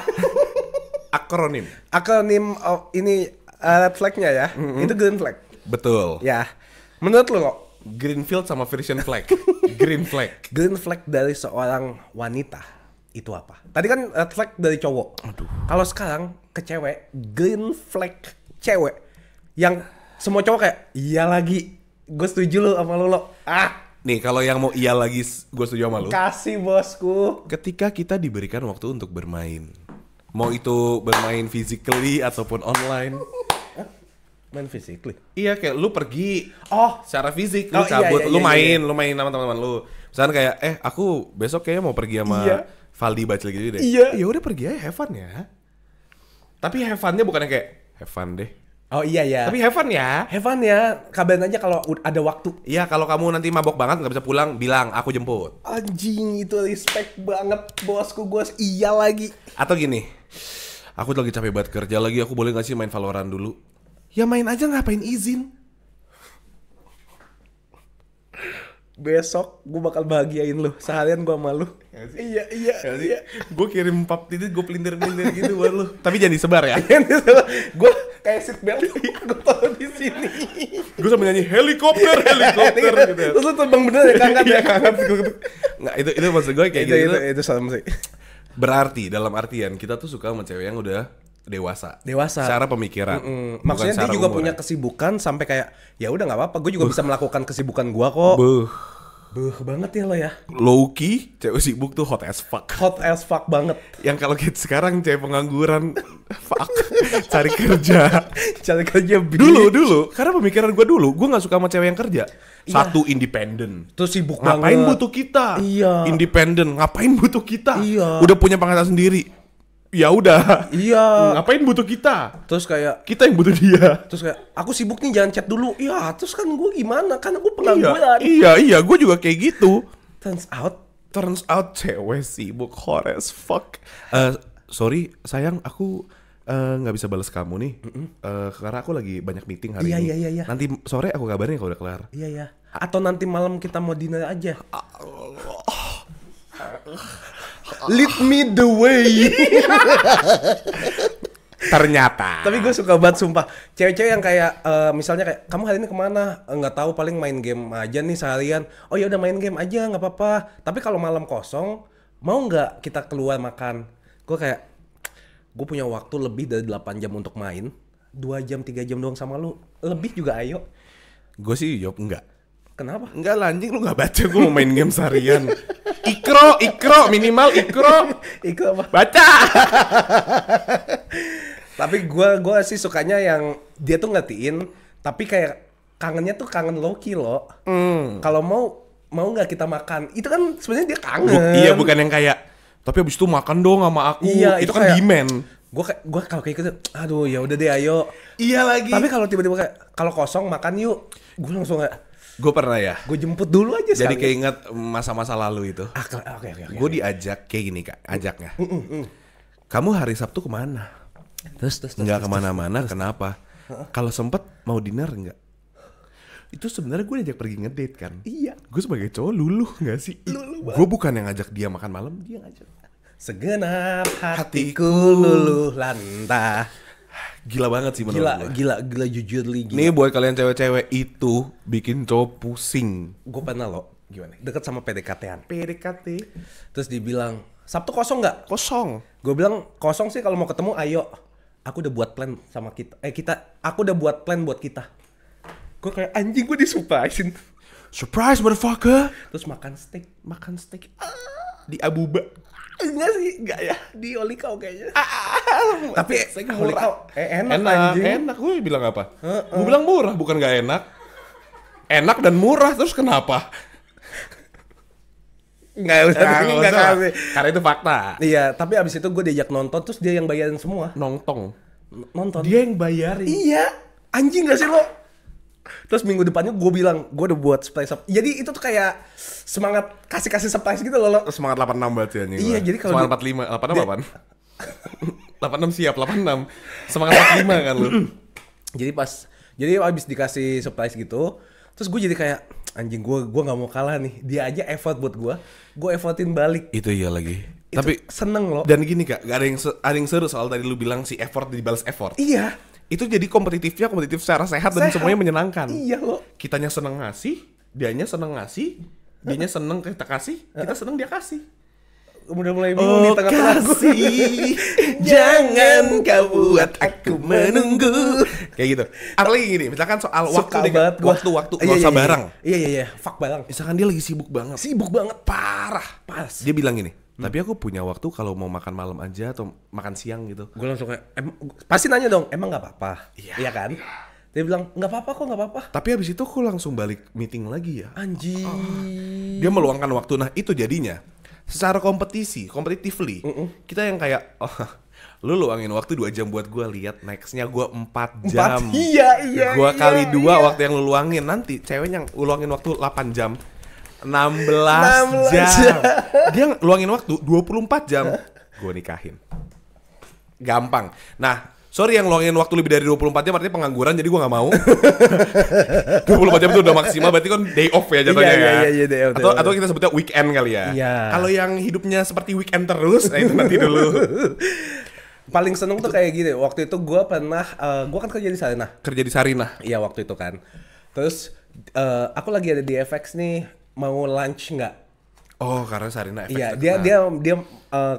Akronim. Akronim ini red flagnya ya, itu green flag. Betul. Ya, menurut lo kok? Greenfield sama Frisian flag. Green flag. Green flag dari seorang wanita itu apa? Tadi kan red flag dari cowok. Kalau sekarang ke cewek, green flag cewek yang semua cowok kayak iya lagi Gue setuju lo sama lo. Nih kalau yang mau iya lagi, gue setuju sama lu. Kasih bosku. Ketika kita diberikan waktu untuk bermain, mau itu bermain physically ataupun online. Main physically? Iya, kayak lu pergi secara fisik, lu Oh, cabut, iya, lu iya. lu main sama teman-teman lu. Misalnya kayak, aku besok kayaknya mau pergi sama Valdi Bacil gitu deh. Iya. Ya udah pergi aja, have fun ya. Tapi have fun-nya bukannya kayak have fun deh. Oh iya ya. Tapi have fun ya. Have fun ya. Kabarin aja kalau ada waktu. Iya, kalau kamu nanti mabok banget nggak bisa pulang, bilang aku jemput. Anjing, itu respect banget bosku. Gue iya lagi. Atau gini, aku lagi capek banget kerja lagi, aku boleh nggak sih main Valorant dulu? Ya main aja, ngapain izin? Besok gue bakal bahagiain lu. Seharian gue sama lu. Iya. Gue kirim pap titik, gue pelintir-pelintir gitu buat lu. Tapi jangan disebar ya. Gue kayak seat belt. Gue taruh di sini. Gue sambil nyanyi helikopter gitu ya. Terus lu terbang bener ya, kangen ya. Nggak, itu maksud gue kayak gitu. Itu sama sih. Berarti dalam artian kita tuh suka sama cewek yang udah dewasa. Secara pemikiran. Maksudnya dia juga punya kesibukan sampai kayak ya udah nggak apa-apa. Gue juga bisa melakukan kesibukan gue kok. Beuh banget ya lo ya. Low key, cewek sibuk tuh hot as fuck. Hot as fuck banget. Yang kalau kita sekarang cewek pengangguran, fuck, cari kerja. Cari kerja Dulu, karena pemikiran gue gue nggak suka sama cewek yang kerja. Satu, independen. Terus sibuk ngapain banget. butuh kita? Iya. Independen, ngapain butuh kita? Iya. Udah punya penghasilan sendiri. Ya udah. Iya. Ngapain butuh kita? Terus kayak Kita yang butuh dia. Terus kayak aku sibuk nih, jangan chat dulu. Iya, terus kan gue gimana? Kan aku pengangguran. Iya, gue juga kayak gitu. Turns out Cewek sibuk hot as fuck. Sorry sayang, aku nggak bisa balas kamu nih. Karena aku lagi banyak meeting hari ini. Iya. Nanti sore aku kabarin kalau udah kelar. Iya. Atau nanti malam kita mau dinner aja. Lead me the way. Ternyata. Tapi gue suka banget sumpah. Cewek-cewek yang kayak misalnya kayak kamu hari ini kemana? Nggak tahu, paling main game aja nih seharian. Oh ya udah main game aja, nggak apa-apa. Tapi kalau malam kosong, mau nggak kita keluar makan? Gue kayak gue punya waktu lebih dari 8 jam untuk main. 2 jam 3 jam doang sama lu. Lebih juga ayo. Gue sih jawab enggak. Kenapa? Enggak lah, anjing, lu gak baca gue mau main game seharian. Ikro minimal ikro. Ikro apa? Baca. Tapi gue sih sukanya yang dia tuh ngertiin, tapi kayak kangennya tuh kangen low-key loh. Kalau mau nggak kita makan, itu kan sebenarnya dia kangen. Iya, bukan yang kayak tapi abis itu makan dong sama aku. Iya, itu kan kayak, demand. Gue kalau kayak gitu, aduh ya udah deh ayo. Iya lagi. Tapi kalau tiba-tiba kayak kalau kosong makan yuk, gue langsung kayak gue pernah ya. Gue jemput dulu aja. Jadi keinget masa-masa lalu itu. Oke. Gue diajak kayak gini kak, ajaknya. Kamu hari Sabtu kemana? Terus Nggak kemana-mana, kenapa? Kalau sempet mau dinner nggak? Itu sebenarnya gue diajak pergi ngedate kan. Iya. Gue sebagai cowok luluh nggak sih? Gue bukan yang ngajak dia makan malam, dia ngajak. Segenap hatiku luluh lantah. Gila banget sih menurut gue. Gila jujur li. Nih buat kalian cewek-cewek itu bikin cowok pusing. Gue pernah loh. Gimana? Deket sama PDKT-an. PDKT. Terus dibilang, Sabtu kosong nggak? Kosong. Gue bilang kosong sih, kalau mau ketemu ayo. Aku udah buat plan sama kita. Aku udah buat plan buat kita. Gue kayak anjing, gue disurprisein. Surprise motherfucker. Terus makan steak. Di Abuba. Enggak sih, enggak ya. Di Olikau kayaknya. Tapi Olikau enak anjing. Enak, gue bilang apa? Gue bilang murah, bukan gak enak. Enak dan murah, terus kenapa? Enggak usah kasih. Karena itu fakta. Iya, tapi abis itu gue diajak nonton, terus dia yang bayarin semua. Nonton. Dia yang bayarin. Iya, anjing gak sih lo? Terus minggu depannya gue bilang, gue udah buat surprise. Jadi itu tuh kayak semangat kasih surprise gitu loh. Semangat 86 berarti ya nih. Iya, jadi kalau semangat 45, 86 siap, 86. Semangat 45 kan lu. Jadi abis dikasih surprise gitu, terus gue jadi kayak anjing, gue nggak mau kalah nih. Dia aja effort buat gue effortin balik. Itu iya lagi. Itu tapi seneng loh. Dan gini kak, gak ada yang seru soal tadi lu bilang si effort dibalas effort. Iya. Itu jadi kompetitif secara sehat dan semuanya menyenangkan. Iya loh. Kitanya seneng ngasih, dianya seneng ngasih, dianya seneng kita kasih, kita seneng dia kasih. udah mulai bingung di tengah-tengah gue. Jangan kau buat aku menunggu. Kayak gitu. Apalagi gini, misalkan soal waktu waktu nggak usah barang. Iya, fuck barang. Misalkan dia lagi sibuk banget, parah. Dia bilang gini, tapi aku punya waktu kalau mau makan malam aja atau makan siang gitu. Gue langsung kayak, pasti nanya dong, emang nggak apa-apa? Iya kan? Dia bilang nggak apa-apa kok, nggak apa-apa. Tapi habis itu aku langsung balik meeting lagi ya. Anjing. Dia meluangkan waktu. Nah itu jadinya secara competitively, kita yang kayak lu luangin waktu 2 jam buat gue lihat, nextnya gue 4 jam. Iya. Gue kali 2 waktu yang lu luangin, nanti ceweknya luangin waktu 8 jam. 16 jam. Dia luangin waktu 24 jam. Gue nikahin. Gampang. Nah, sorry yang luangin waktu lebih dari 24 jam artinya pengangguran, jadi gue gak mau. 24 jam itu udah maksimal, berarti kan day off ya jatuhnya ya. Iya, day off. Atau kita sebutnya weekend kali ya. Iya. Kalau yang hidupnya seperti weekend terus, nah itu nanti dulu. Paling seneng tuh kayak gini. Waktu itu gue pernah, gue kan kerja di Sarinah. Kerja di Sarinah. Iya waktu itu kan. Terus aku lagi ada di FX nih, mau lunch nggak? Oh karena Sarinah FX. Iya dia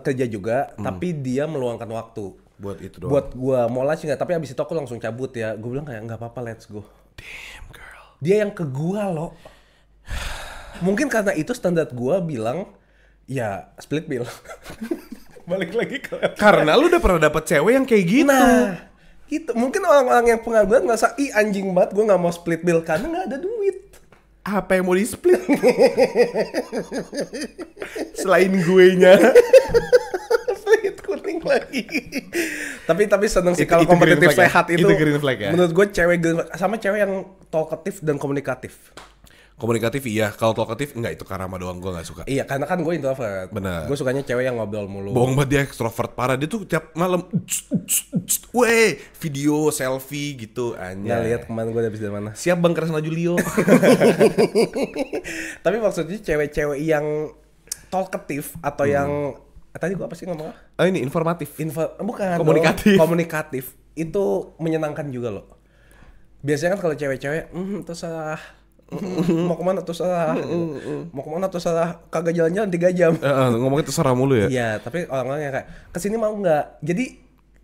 kerja juga, tapi dia meluangkan waktu buat itu doang. Buat gue mau lunch nggak? Tapi abis itu aku langsung cabut ya. Gue bilang kayak nggak apa-apa, let's go. Damn girl. Dia yang ke gue loh. Mungkin karena itu standar gue bilang ya split bill. Balik lagi ke karena lu udah pernah dapet cewek yang kayak gitu. Nah, gitu. Mungkin orang-orang yang pengangguran ngerasa ih anjing banget gue nggak mau split bill karena nggak ada duit. Apa yang mau di split? Selain gue-nya. Split kuning lagi. Tapi seneng sih kalau kompetitif sehat itu. Itu green flag ya. Menurut gue cewek sama cewek yang talkative dan komunikatif. Komunikatif iya, kalau talkatif enggak, itu karama doang, gue gak suka. Iya, karena kan gue introvert. Bener. Gue sukanya cewek yang ngobrol mulu. Bohong banget, dia ekstrovert parah. Dia tuh tiap malam weh, video, selfie gitu. Nggak lihat kemarin gue habis dari mana. Siap Bang Kresna Julio. Tapi maksudnya cewek-cewek yang talkative atau yang tadi gue apa sih ngomongnya? Oh ini informatif. Bukan. Komunikatif. Komunikatif itu menyenangkan juga loh. Biasanya kan kalau cewek-cewek terserah mau kemana tuh salah, mau kemana tuh salah, kagak jalan-jalan 3 jam. Ngomongnya terserah mulu ya. Iya, tapi orang-orang yang kayak kesini mau nggak, jadi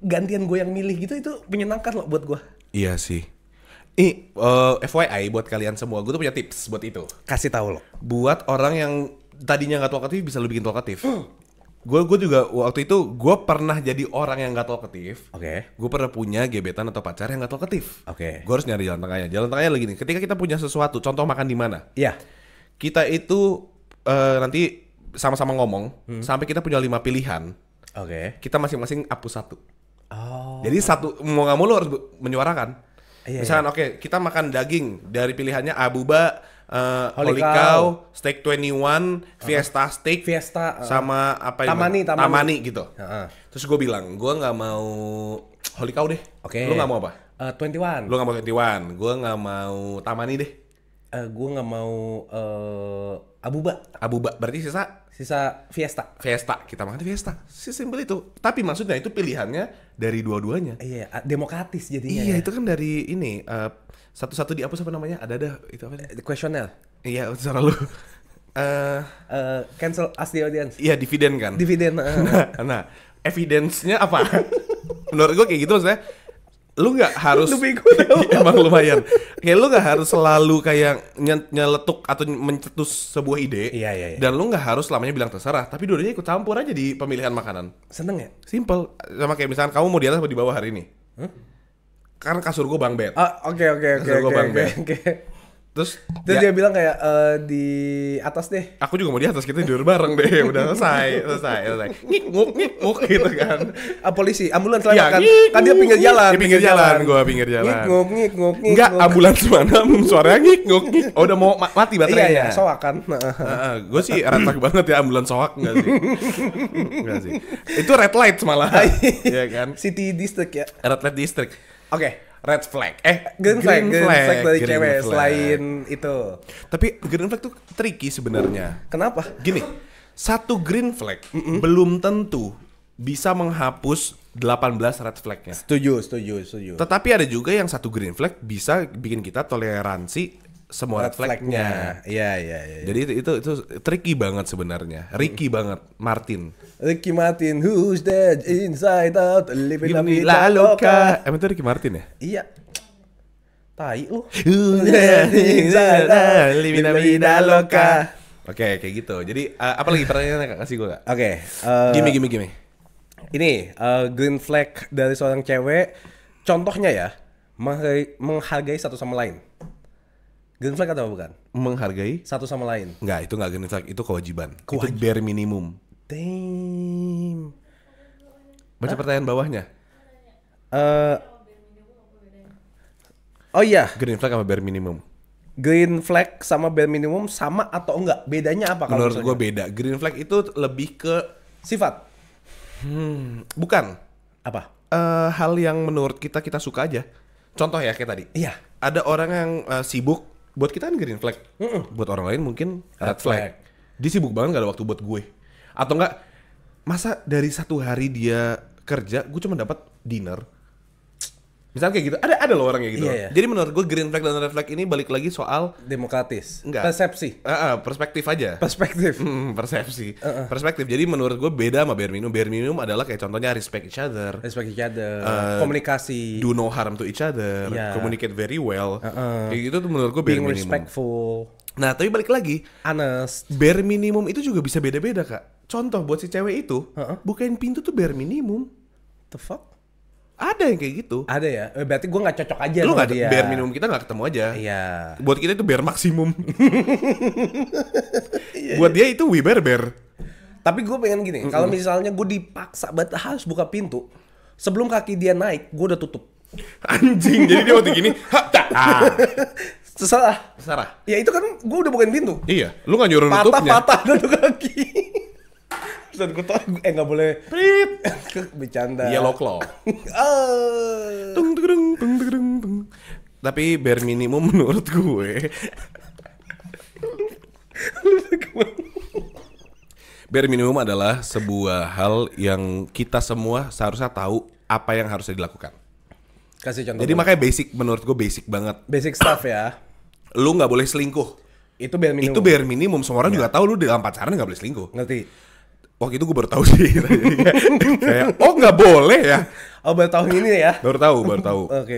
gantian gue yang milih gitu, itu menyenangkan loh buat gue. Iya sih. FYI buat kalian semua, gue tuh punya tips buat itu. Kasih tahu lo. Buat orang yang tadinya nggak talkatif bisa lu bikin talkatif. Gue juga waktu itu gue pernah jadi orang yang nggak talkatif. Oke. Gue pernah punya gebetan atau pacar yang nggak talkatif. Oke. Gue harus nyari jalan tengahnya. Jalan tengahnya lagi nih. Ketika kita punya sesuatu, contoh makan di mana? Iya. Kita itu nanti sama-sama ngomong sampai kita punya 5 pilihan. Oke. Kita masing-masing hapus 1. Oh. Jadi mau nggak mau lu harus menyuarakan. Iya, misalkan oke, kita makan daging dari pilihannya Abuba, Holy Cow, Steak 21, Fiesta Steak, sama apa ini? Tamani gitu. Terus gue bilang, gue nggak mau Holy Cow deh. Oke. Lu nggak mau apa? 21. Lu nggak mau 21. Gue nggak mau Tamani deh. Gue nggak mau Abuba. Berarti sisa Fiesta. Kita makan Fiesta. Sesimpel itu. Tapi maksudnya itu pilihannya dari dua-duanya. Iya, demokratis jadinya. Iya, ya. itu kan dari ini satu-satu dihapus apa namanya? Ada itu apa? Kuesioner. Iya, terserah lu. Cancel as the audience. Iya, dividen kan. Nah, evidence-nya apa? Menurut gue kayak gitu maksudnya. Lu nggak harus emang lumayan. Kayak lu nggak harus selalu kayak nyeletuk atau mencetus sebuah ide. Iya. Dan lu nggak harus selamanya bilang terserah. Tapi dua-duanya ikut campur aja di pemilihan makanan. Seneng ya? Simple. Sama kayak misalkan kamu mau di atas atau di bawah hari ini. Karena kasur gue bang bed. Oke. Kasur gue bang bed. Terus dia bilang kayak di atas deh. Aku juga mau di atas, kita tidur bareng deh. Udah selesai. Ngik gitu kan. Polisi, ambulans lewat kan. Kan dia pinggir jalan. Di pinggir jalan, gua pinggir jalan. Ngik. Enggak, ambulans mana suaranya ngik. Oh, udah mau mati baterainya. Iya, soak kan. Gue sih red flag banget ya ambulans soak enggak sih. Itu red light malah. Iya kan? City district ya. Red light district. Oke. Red flag. Green flag dari cewek selain itu. Tapi green flag tuh tricky sebenarnya. Kenapa? Gini, satu green flag belum tentu bisa menghapus 18 red flagnya. Setuju. Tetapi ada juga yang satu green flag bisa bikin kita toleransi semua red flag-nya. Iya. Jadi itu tricky banget sebenarnya. Ricky banget, Martin. Ricky Martin, who's that inside out, living la vida La loca. Loca. Emang itu Ricky Martin ya? Iya. Tai lu. Living la vida loca. Oke, kayak gitu. Jadi apa lagi pertanyaannya kasih gue gak? Oke. Gimme. Ini green flag dari seorang cewek. Contohnya ya, menghargai satu sama lain. Green flag atau bukan? Menghargai Satu sama lain. Enggak, itu enggak green flag, itu kewajiban. Itu bare minimum. Damn. Baca pertanyaan bawahnya. Oh iya, Green flag sama bare minimum. green flag sama bare minimum sama atau enggak? Bedanya apa kalau Menurut gue beda. Green flag itu lebih ke sifat? bukan Apa? hal yang menurut kita suka aja. Contoh ya kayak tadi. Iya. Ada orang yang sibuk, buat kita kan green flag. Buat orang lain mungkin red flag. Dia sibuk banget gak ada waktu buat gue. Atau enggak, masa dari satu hari dia kerja, gue cuma dapat dinner. Misalnya kayak gitu, ada loh orang kayak gitu. Iya. Jadi menurut gue green flag dan red flag ini balik lagi soal Demokratis. Enggak. Persepsi. Perspektif aja. Perspektif. Persepsi. Perspektif. Jadi menurut gue beda sama bare minimum. Bare minimum adalah kayak contohnya respect each other. Respect each other. Komunikasi. Do no harm to each other. Iya. Communicate very well. Kayak gitu tuh menurut gue bare Being minimum. respectful. Nah tapi balik lagi, Honest. bare minimum itu juga bisa beda-beda kak. Contoh buat si cewek itu, bukain pintu tuh bare minimum. The fuck? Ada yang kayak gitu. Ada ya? Berarti gue gak cocok aja Lu sama nggak dia. bare minimum kita nggak ketemu aja. Iya. Buat kita itu bare maksimum. Buat dia itu we bare. Tapi gue pengen gini, kalau misalnya gue dipaksa banget harus buka pintu, sebelum kaki dia naik, gue udah tutup. Anjing, jadi dia waktu gini, Terserah. Sarah. Ya itu kan gue udah bukain pintu. Iya, lu nggak nyuruh nutupnya. Patah tuh kaki. Dan gue tau, nggak boleh. Prit. Bercanda. Yellow claw. Tung, tung, tung, tung, tung. Tapi bare minimum menurut gue. Bare minimum adalah sebuah hal yang kita semua seharusnya tahu apa yang harusnya dilakukan. Kasih contoh. Jadi makanya basic, menurut gue basic banget. basic stuff ya. Lu nggak boleh selingkuh. Itu bare minimum. Itu bare minimum. Semua orang juga tahu lu dalam pacaran nggak boleh selingkuh. Ngerti? Waktu itu gue baru tahu sih. Kayak, oh nggak boleh ya. Oh baru tahun ini ya? Baru tahu. Oke.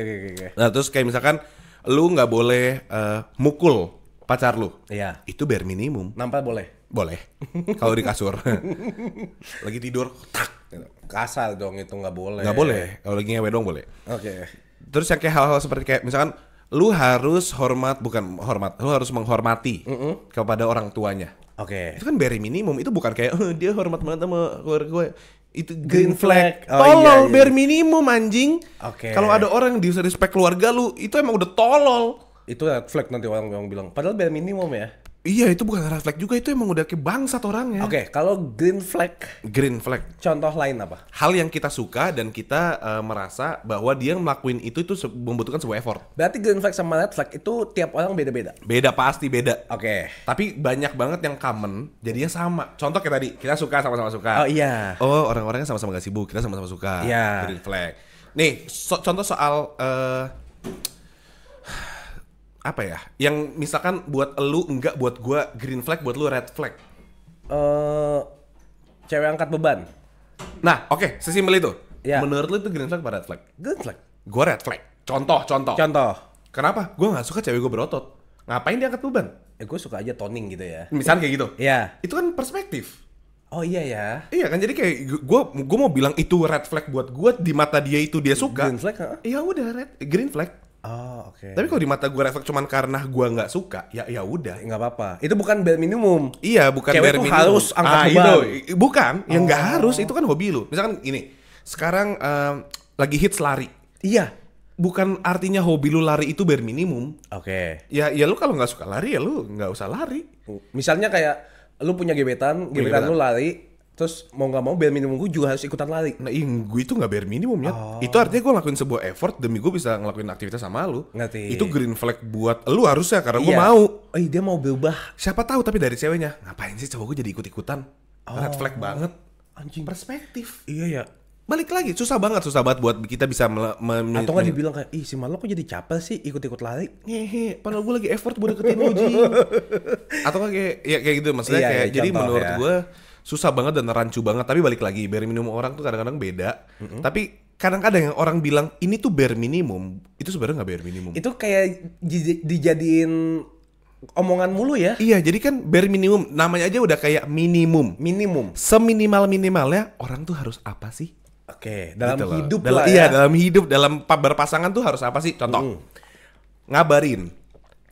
Nah terus kayak misalkan lu nggak boleh mukul pacar lu. Iya. Itu bare minimum. Nampar boleh? Boleh. Kalau di kasur. Lagi tidur. Tak. Kasar dong itu nggak boleh. Nggak boleh. Kalau lagi ngewe dong boleh. Oke. Terus yang kayak hal-hal seperti kayak misalkan lu harus lu harus menghormati kepada orang tuanya. Oke. Itu kan bare minimum. Itu bukan kayak dia hormat banget sama keluarga gue. Itu Green green flag. flag. Oh, Tolol, iya. bare minimum anjing. Oke. Kalau ada orang yang bisa respect keluarga lu, itu emang udah tolol. Itu red flag nanti orang bilang. Padahal bare minimum ya. Iya, itu bukan red flag juga, itu emang udah kayak bangsat orangnya. Oke, kalau green flag, Green flag. contoh lain apa? Hal yang kita suka dan kita merasa bahwa dia ngelakuin itu membutuhkan sebuah effort. Berarti green flag sama red flag itu tiap orang beda-beda. Beda, pasti beda. Oke. Tapi banyak banget yang common, jadinya sama. Contoh kayak tadi, kita suka sama-sama suka. Oh iya. Oh, orang-orangnya sama-sama gak sibuk, kita sama-sama suka. Iya. Green flag. Nih, contoh soal apa ya? Yang misalkan buat elu enggak, buat gua green flag, buat lu red flag. Cewek angkat beban. Nah, oke, sesimpel itu. Iya. Menurut lu itu green flag apa red flag? Green flag. Gua red flag. Contoh. Contoh. Kenapa? Gua nggak suka cewek gua berotot. Ngapain dia angkat beban? Gue suka aja toning gitu ya. Misalnya kayak gitu. Iya. Itu kan perspektif. Oh iya ya. Iya kan, jadi kayak gua mau bilang itu red flag buat gua, di mata dia itu dia suka. Green flag, Ya udah green flag. Oh oke. Tapi kalau di mata gua red flag cuman karena gua nggak suka, ya udah. Nggak apa-apa. Itu bukan bare minimum. Iya, bukan Cewek bare tuh minimum. harus angkat beban. Itu bukan, yang nggak harus, itu kan hobi lu. Misalkan ini, sekarang lagi hits lari. Iya. Bukan artinya hobi lu lari itu bare minimum. Oke. Ya lu kalau nggak suka lari ya lu nggak usah lari. Misalnya kayak lu punya gebetan lu lari, terus mau nggak mau bare minimum gue juga harus ikutan lari. Nah, gue itu nggak bare minimum ya. Itu artinya gue ngelakuin sebuah effort demi gue bisa ngelakuin aktivitas sama lu. Ngerti. Itu green flag buat lu harusnya karena gue Iya. mau. Oh iya, dia mau berubah. Siapa tahu tapi dari ceweknya, ngapain sih cowok gue jadi ikut-ikutan? Red flag banget. Anjing. Perspektif. Iya ya. balik lagi susah banget buat kita bisa atau nggak dibilang kayak ih si Marlo kok jadi capek sih ikut-ikut lari ngehe padahal gue lagi effort buat deketin lo Jing. Atau kayak gitu maksudnya kayak jadi menurut gue susah banget dan rancu banget. Tapi balik lagi bare minimum orang tuh kadang-kadang beda. Tapi kadang-kadang yang orang bilang ini tuh bare minimum itu sebenarnya nggak bare minimum. Itu kayak dijadiin omongan mulu ya. Iya, jadi kan bare minimum namanya aja udah kayak minimum. Seminimal-minimalnya orang tuh harus apa sih? Oke, dalam gitu hidup lah. lah Iya, ya. dalam hidup, dalam berpasangan tuh harus apa sih? Contoh. Ngabarin.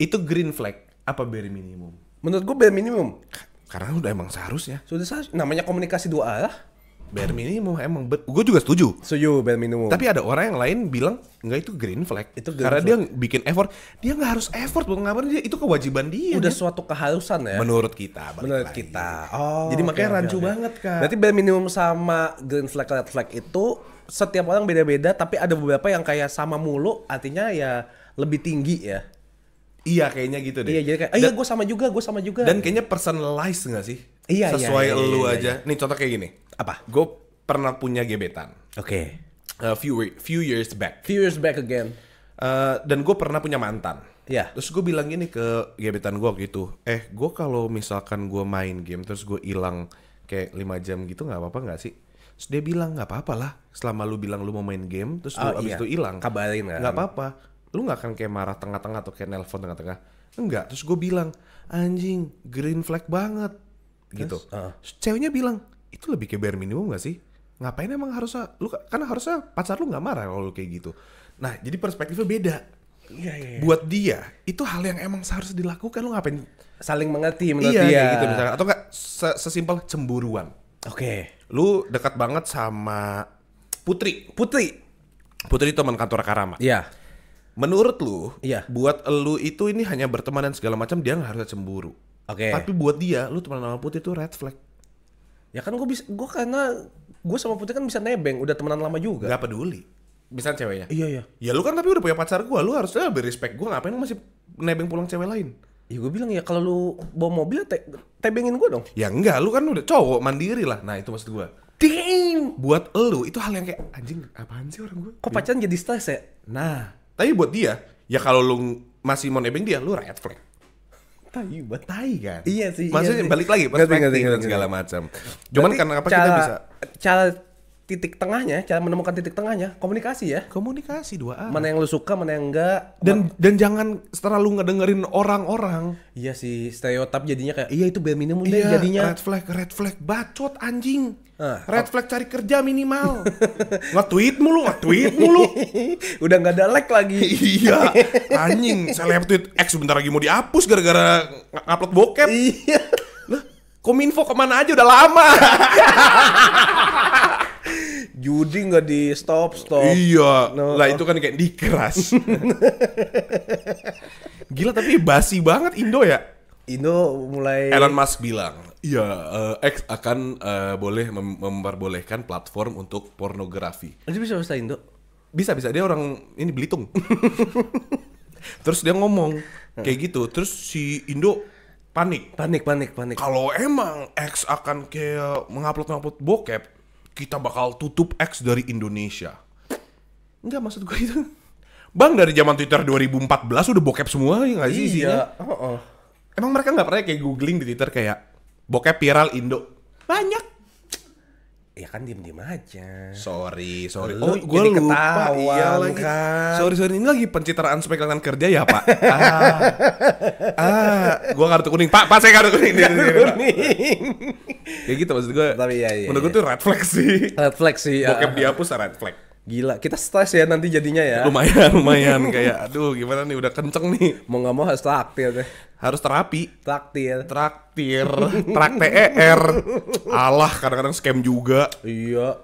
Itu green flag apa bare minimum? Menurut gue bare minimum. Karena udah emang seharusnya. Sudah namanya komunikasi dua arah. Bare minimum emang gue juga setuju. Setuju bare minimum. Tapi ada orang yang lain bilang enggak itu green flag. Itu green karena flag. dia bikin effort. Dia nggak harus effort buat ngabarin dia. Itu kewajiban dia. Udah suatu keharusan ya. Menurut kita. Menurut kita. Oh. Jadi makanya rancu banget Kak. Berarti bare minimum sama green flag red flag itu setiap orang beda-beda. Tapi ada beberapa yang kayak sama mulu. Artinya ya lebih tinggi ya. Iya kayaknya gitu deh. Iya jadi kayak iya gue sama juga. Dan kayaknya personalized nggak sih? Iya, sesuai iya, lu iya, aja. iya. Nih contoh kayak gini. Apa? Gue pernah punya gebetan. Oke. Few years back. Few years back again. Dan gue pernah punya mantan. Iya. Terus gue bilang gini ke gebetan gue waktu itu. Gue kalau misalkan gue main game terus gue hilang kayak 5 jam gitu nggak apa-apa nggak sih? Terus dia bilang nggak apa-apa lah. Selama lu bilang lu mau main game terus lu abis itu hilang. Kabarin kan. Nggak apa-apa. Lu nggak akan kayak marah tengah-tengah atau kayak nelpon tengah-tengah. Enggak. Terus gue bilang anjing green flag banget gitu. Terus ceweknya bilang itu lebih kayak bare minimum gak sih? Ngapain emang harusnya lu karena harusnya pacar lu nggak marah kalau lu kayak gitu. Nah jadi perspektifnya beda. Iya. Buat dia itu hal yang emang seharusnya dilakukan. Lu ngapain Saling mengerti menurut iya, dia. kayak gitu misalkan. Atau enggak sesimpel cemburuan. Oke. Lu dekat banget sama Putri teman kantor Karama. Iya. Menurut lu, Iya. buat lu itu ini hanya berteman dan segala macam dia nggak harusnya cemburu. Oke. Tapi buat dia, lu teman sama Putri itu red flag. Ya kan gue karena gue sama Putri kan bisa nebeng, udah temenan lama juga. Gak peduli. Misalnya ceweknya. Iya. Ya lu kan tapi udah punya pacar gua, lu harusnya lebih respect gua, ngapain lu masih nebeng pulang cewek lain? Ya gue bilang ya kalau lu bawa mobil tebengin gue dong. Ya enggak, lu kan udah cowok mandiri lah. Nah itu maksud gua. Damn. Buat lu itu hal yang kayak anjing apaan sih orang gua? Kok pacaran jadi stres ya? Nah, tapi buat dia, ya kalau lu masih mau nebeng dia, lu red flag. Tai kan? Iya sih. Maksudnya iya sih. balik lagi perspektif dan segala macam. Cuman kenapa kita bisa cara titik tengahnya, cara menemukan titik tengahnya, komunikasi ya. komunikasi dua arah. Mana yang lu suka, mana yang enggak. Dan jangan terlalu ngedengerin orang-orang. Iya sih, stereotip jadinya kayak iya itu bare minimum deh Iya, jadinya. red flag bacot anjing. Ah. Red flag cari kerja minimal. nge-tweet mulu. Udah nggak ada like lagi. Iya, anjing. Seleb tweet X sebentar lagi mau dihapus gara-gara ngupload bokep. Iya. Lah, Kominfo kemana aja udah lama. Judi nggak di stop. Iya, No. lah itu kan kayak dikeras. Gila tapi basi banget Indo ya. Indo mulai Elon Musk bilang, iya X akan boleh memperbolehkan platform untuk pornografi. Itu bisa bahasa Indo. Bisa dia orang ini Belitung. Terus dia ngomong kayak gitu, terus si Indo panik. Kalau emang X akan kayak mengupload bokep, kita bakal tutup X dari Indonesia. Enggak maksud gue itu. Bang dari zaman Twitter 2014 udah bokep semua ya nggak sih isinya? Iya. Emang mereka nggak pernah kayak googling di Twitter kayak bokep viral Indo? Banyak. Ya kan diem Sorry. aja. Oh, Lu gue jadi lupa. ketahuan, Iya lagi. kan. Sorry. Ini lagi pencitraan supaya kelihatan kerja ya, Pak. Gue kartu kuning. Pak, saya kartu kuning. Kayak gitu maksud gue. Tapi iya. Menurut gue tuh red flag sih. Red flag sih. Bokep dihapus red flag. Gila, kita stres ya nanti jadinya ya. Lumayan kayak aduh gimana nih udah kenceng nih. Mau nggak mau harus traktir deh. Harus terapi. Traktir. Trak TER. Alah kadang-kadang scam juga. Iya.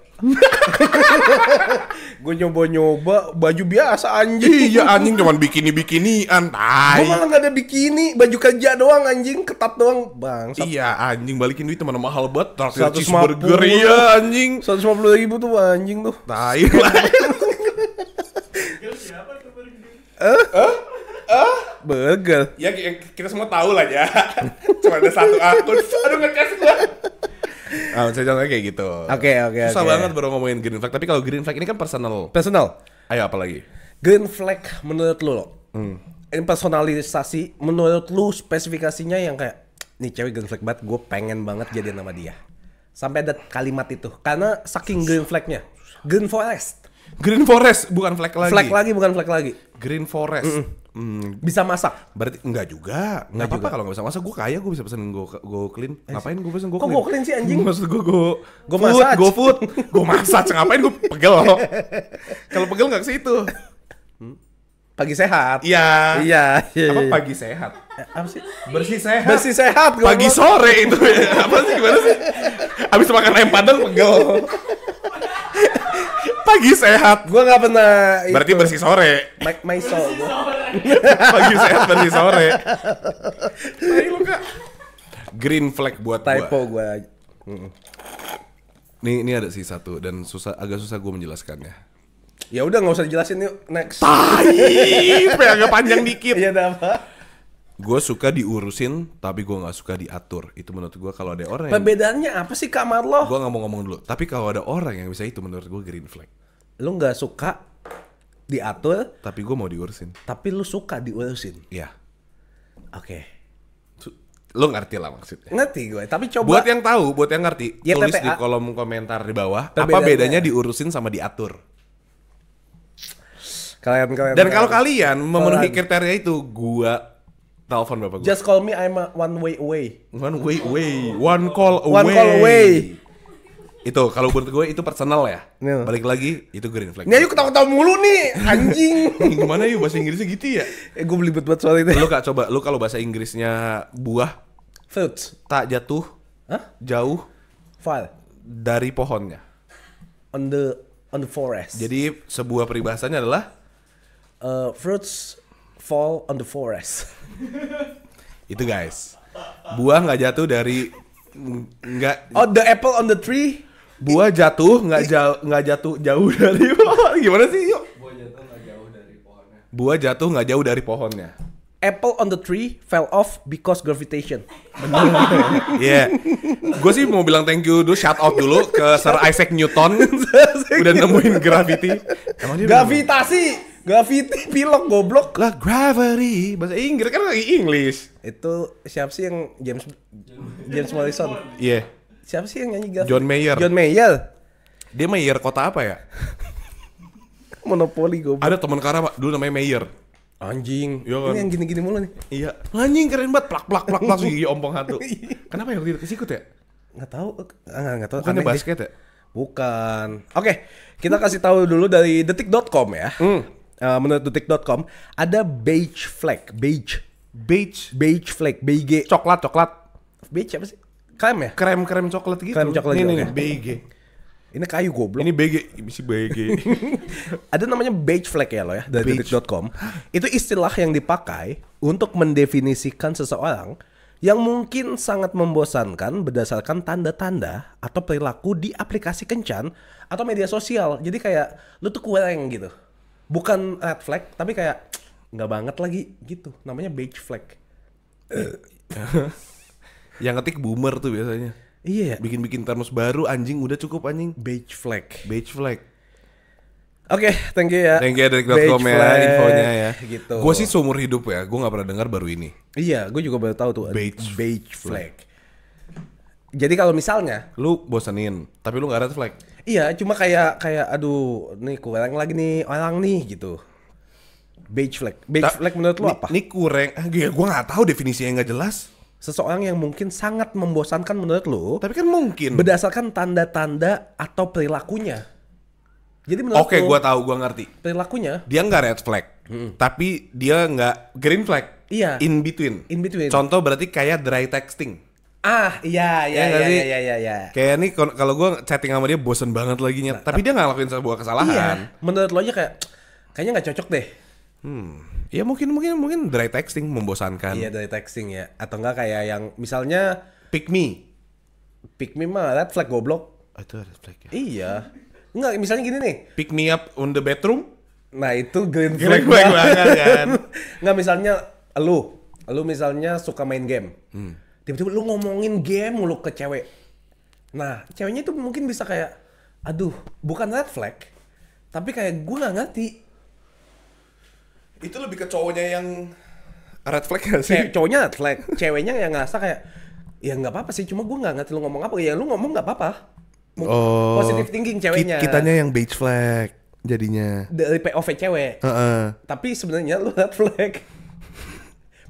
Gue nyoba baju biasa anjing. Iya anjing cuman bikinian. Tai. Gue malah gak ada bikini, baju kerja doang anjing, ketat doang. Bangsat. Iya anjing balikin duit mana mahal banget. Traktir 150. cheeseburger iya anjing. 150.000 tuh anjing tuh. Tai lah. Burger. Ya kita semua tahu lah ya. Cuma ada satu akun. Aduh ngecas gua. Saya contohnya kayak gitu. Oke. Susah banget baru ngomongin green flag. Tapi kalau green flag ini kan personal. Ayo apa lagi? Green flag menurut lu loh. Ini personalisasi menurut lu spesifikasinya yang kayak nih cewek green flag banget, gue pengen banget jadian sama dia. Sampai ada kalimat itu. Karena saking green flagnya. Green forest. Green forest bukan flag lagi. Bukan flag lagi. Green forest. Bisa masak. Berarti enggak juga. Enggak apa-apa kalau enggak bisa masak. Gue kaya, gue bisa pesen go clean. Ngapain gue pesen go clean? Kok go clean sih anjing? Maksud gue go massage. Go food. Gue massage. Ngapain gue pegel? Kalau pegel enggak ke situ. Pagi sehat. Iya. Apa Iya. pagi sehat? Apa sih? Bersih sehat. Bersih sehat. Pagi sore itu. Apa sih gimana sih? Abis makan ayam padang pegel. Pagi sehat. Gue nggak pernah. Berarti itu. bersih sore. Maiso. Pagi sehat bersih sore. Tai lu Kak. Green flag buat Typo gua. gue. Ini ada sih satu dan agak susah gue menjelaskannya. Ya udah nggak usah dijelasin yuk. Next. Tai, agak panjang dikit. Iya dah apa? Gue suka diurusin, tapi gue nggak suka diatur. Itu menurut gue kalau ada orang yang... Perbedaannya apa sih kamar lo? Gue nggak mau ngomong dulu. Tapi kalau ada orang yang bisa itu, menurut gue green flag. Lu nggak suka diatur, Tapi gue mau diurusin. tapi lu suka diurusin. Iya. Oke. Lo ngerti lah maksudnya. Ngerti gue. Tapi coba. Buat yang tahu, buat yang ngerti, Ya, tulis TPA. di kolom komentar di bawah. Apa Perbedaannya. bedanya diurusin sama diatur? Kalian. Dan kalau kalian memenuhi kriteria itu, gua telepon bapak gua. Just call me, I'm a one way away. One call away. One call away. Itu kalau menurut gue itu personal ya. Iya. Balik lagi itu green flag. Nih ayo ketawa-ketawa mulu nih, anjing. Gimana yuk bahasa Inggrisnya gitu ya? Gue belibet banget soal itu. Lu Kak coba, lu kalau bahasa Inggrisnya buah Fruits. tak jatuh Hah? jauh Fall. dari pohonnya. On the forest. Jadi sebuah peribahasanya adalah Fruits fall on the forest. itu guys. Buah nggak jatuh dari nggak Oh, the apple on the tree. buah jatuh nggak jatuh jauh dari pohon. Gimana sih yuk? Buah jatuh nggak jauh dari pohonnya. Apple on the tree fell off because gravitation. Iya. Gue sih mau bilang thank you dulu, shout out dulu ke Sir Isaac Newton. Udah nemuin gravity. Emang dia Gravity pilok goblok. lah gravity bahasa Inggris kan lagi English. Itu siapa sih yang James Morrison? Iya. Siapa sih yang nyanyi gravity? John Mayer. John Mayer. Dia Mayer kota apa ya? Monopoli goblok. Ada teman Karama dulu namanya Mayer. Anjing. Iya kan? Ini yang gini-gini mulu nih. Iya. Anjing keren banget plak gigi ompong hantu. Kenapa ya waktu itu kesikut ya? Nggak tahu. Nggak tahu. Bukannya Aneh deh. basket ya? Bukan. Oke, kita kasih tahu dulu dari detik.com ya. Menurut detik.com ada beige flag, beige flag, BG. Coklat. Beige apa sih? Krem ya? Krem coklat gitu. Krem coklat Ini gitu, nih oke. BG. Ini kayu goblok. Ini BG, misi BG. Ada namanya beige flag ya lo ya dari Beige. detik.com. Itu istilah yang dipakai untuk mendefinisikan seseorang yang mungkin sangat membosankan berdasarkan tanda-tanda atau perilaku di aplikasi kencan atau media sosial. Jadi kayak lu tuh kurang gitu. Bukan red flag tapi kayak nggak banget lagi gitu. Namanya beige flag. Yang ngetik boomer tuh biasanya. Iya ya. Bikin termus baru anjing udah cukup anjing. Beige flag. Beige flag. Oke, thank you ya. Thank you detik.com Beige ya flag, infonya ya. Gitu. Gue sih seumur hidup ya, gue nggak pernah dengar baru ini. Iya, gue juga baru tahu tuh. Beige flag. Jadi kalau misalnya Lu bosenin, tapi lu nggak red flag. iya, cuma kayak aduh, nih kurang lagi nih orang nih gitu. Beige flag. Beige flag menurut lu apa? Ini kurang, gue nggak tahu definisinya nggak jelas. Seseorang yang mungkin sangat membosankan menurut lu Tapi kan mungkin. berdasarkan tanda-tanda atau perilakunya. Jadi menurut Oke, lu gue tahu, gue ngerti. perilakunya Dia nggak red flag, tapi dia nggak green flag. Iya. In between. in between. Contoh berarti kayak dry texting. Iya nggak sih? iya. Kayak nih kalau gue chatting sama dia bosen banget lagi tapi dia nggak lakuin sebuah kesalahan. Iya, menurut lo aja kayaknya nggak cocok deh. Ya mungkin dry texting membosankan. Iya dari texting ya. Atau enggak kayak yang misalnya Pick me. pick me mah red flag goblok. Oh, itu red flag ya. Iya. Enggak, misalnya gini nih. Pick me up on the bedroom. Nah, itu green Green flag flag banget kan. Enggak, misalnya lu misalnya suka main game. Tiba-tiba lu ngomongin game mulu ke cewek. Nah, ceweknya itu mungkin bisa kayak, aduh, bukan red flag, tapi kayak gue nggak ngerti. Itu lebih ke cowoknya yang red flag gak sih? Kayak cowoknya red flag, ceweknya yang ngerasa kayak, ya nggak apa-apa sih, cuma gue nggak ngerti lu ngomong apa. Ya lu ngomong nggak apa-apa. Positive thinking ceweknya. Kitanya yang beige flag jadinya. Dari POV cewek. Tapi sebenarnya lu red flag.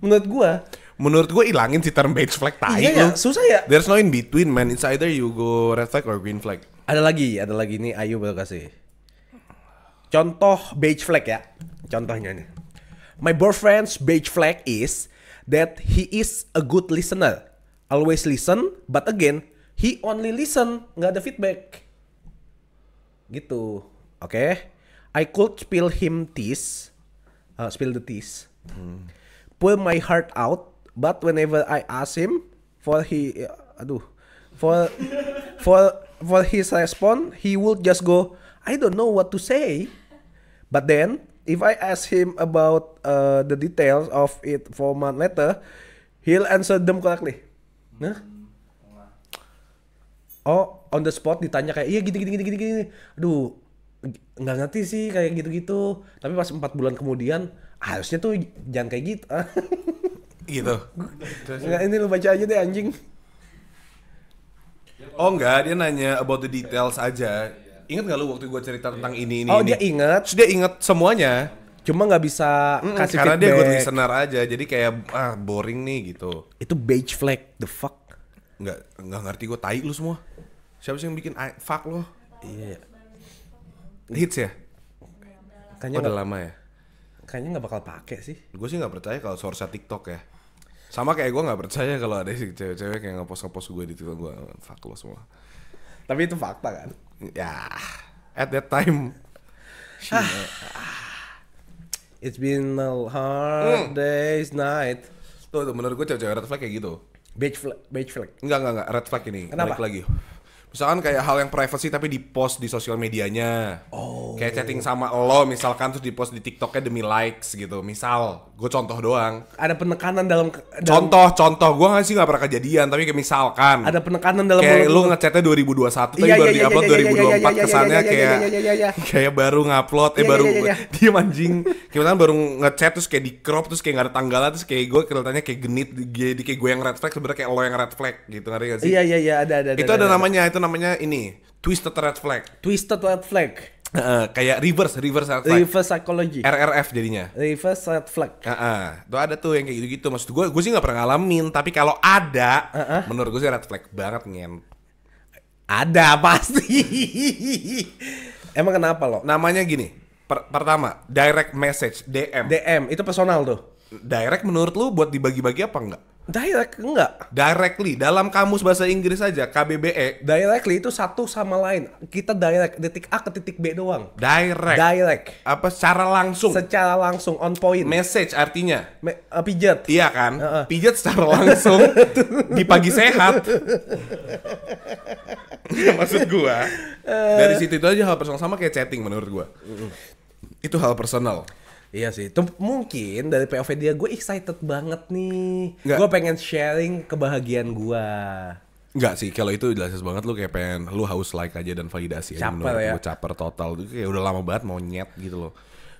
Menurut gue ilangin si term beige flag tai iya lu. Ya, susah ya. There's no in between man. It's either you go red flag or green flag. Ada lagi nih Ayu baru kasih. Contoh beige flag ya. Contohnya nih. My boyfriend's beige flag is that he is a good listener. Always listen, but again, he only listen, nggak ada feedback. Gitu. Oke. I could spill him teas. Spill the teas. Pull my heart out, but whenever I ask him for his response, he would just go, I don't know what to say. But then, if I ask him about the details of it 4 months later, he'll answer them correctly. Nah, on the spot ditanya kayak, iya gini. Aduh, nggak ngerti sih kayak gitu-gitu. Tapi pas 4 bulan kemudian, harusnya tuh jangan kayak gitu. Gitu. Nggak, ini lu baca aja deh anjing. Oh enggak, dia nanya about the details aja. Ingat nggak lu waktu gue cerita tentang ini? Dia ingat. Terus dia ingat semuanya. Cuma nggak bisa kasih karena feedback. dia good listener aja, jadi kayak boring nih gitu. Itu beige flag, the fuck. Nggak ngerti gue, tai lu semua. Siapa sih yang bikin fuck lo? Iya. Hits ya? Kayaknya udah lama ya? Kayaknya nggak bakal pakai sih. Gue sih nggak percaya kalau source TikTok ya. Sama kayak gue nggak percaya kalau ada sih cewek-cewek yang ngepost gue di TikTok, gue fuck lo semua. Tapi itu fakta kan? Ya, at that time. It's been a hard day's night. Tuh menurut gue cewek-cewek red flag kayak gitu. Beige flag. Enggak, red flag ini. Kenapa? Balik lagi. Misalkan kayak hal yang privacy tapi di post di sosial medianya. Kayak chatting sama lo misalkan terus di post di TikToknya demi likes gitu. Misal, gue contoh doang. Ada penekanan dalam Contoh, gue nggak pernah kejadian tapi kayak misalkan. Ada penekanan dalam kayak lu ngechatnya 2021 tapi baru di-upload 2024 kesannya kayak baru ngupload baru diem anjing. Kayak misalkan baru ngechat terus kayak di crop terus kayak nggak ada tanggalan terus kayak gue kelihatannya kayak genit jadi kayak gue yang red flag sebenarnya kayak lo yang red flag gitu, ngerti gak sih? Iya ada. Itu ada namanya ini twisted red flag. Twisted red flag. Kayak reverse red flag. Reverse psychology. RRF jadinya. Reverse red flag. Tuh ada tuh yang kayak gitu-gitu. Maksud gue sih nggak pernah ngalamin. Tapi kalau ada, menurut gue sih red flag banget ngen. Ada pasti. Emang kenapa lo? Namanya gini. Pertama, direct message DM. DM itu personal tuh. Direct menurut lu buat dibagi-bagi apa enggak? Direct enggak. Directly dalam kamus bahasa Inggris aja KBBE. Directly itu satu sama lain. Kita direct titik A ke titik B doang. Direct. Apa secara langsung? Secara langsung on point. Message artinya pijat. Iya kan? Pijat secara langsung di pagi sehat. Maksud gua dari situ itu aja hal personal sama kayak chatting menurut gua. Itu hal personal. Iya sih, itu mungkin dari POV dia gue excited banget nih. Gue pengen sharing kebahagiaan gue. Enggak sih, kalau itu jelas banget lu kayak pengen lu haus like aja dan validasi aja menurut gue caper total. Itu kayak udah lama banget mau nyet gitu loh.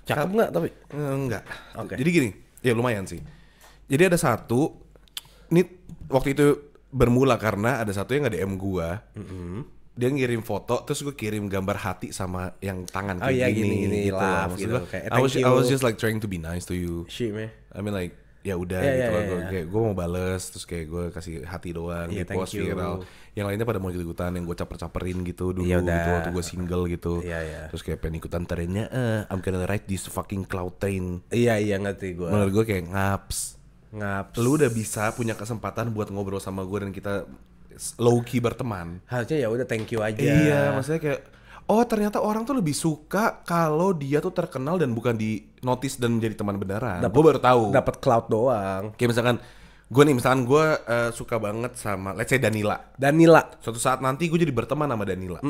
Cakep nggak tapi? Enggak. Okay. Jadi gini, ya lumayan sih. Jadi ada satu, ini waktu itu bermula karena ada satu yang nge-DM gue. Dia ngirim foto, terus gue kirim gambar hati sama yang tangan kayak gini gitu lah. Maksud gue, I was just like trying to be nice to you. Shit, man. I mean like, ya udah gitu loh. Gue mau bales, terus kayak gue kasih hati doang, di post viral. Yang lainnya pada mau ikutan, yang gue caper-caperin gitu dulu gitu waktu gue single gitu. Terus kayak pengen ikutan trennya, I'm gonna ride this fucking cloud train. Iya ngerti gue. Menurut gue kayak ngaps. Lu udah bisa punya kesempatan buat ngobrol sama gue dan kita low key berteman. Harusnya ya udah thank you aja. Iya, maksudnya kayak ternyata orang tuh lebih suka kalau dia tuh terkenal dan bukan di notice dan menjadi teman beneran. Gue baru tahu. Dapat cloud doang. Kayak misalkan gue suka banget sama let's say Danila. Suatu saat nanti gue jadi berteman sama Danila.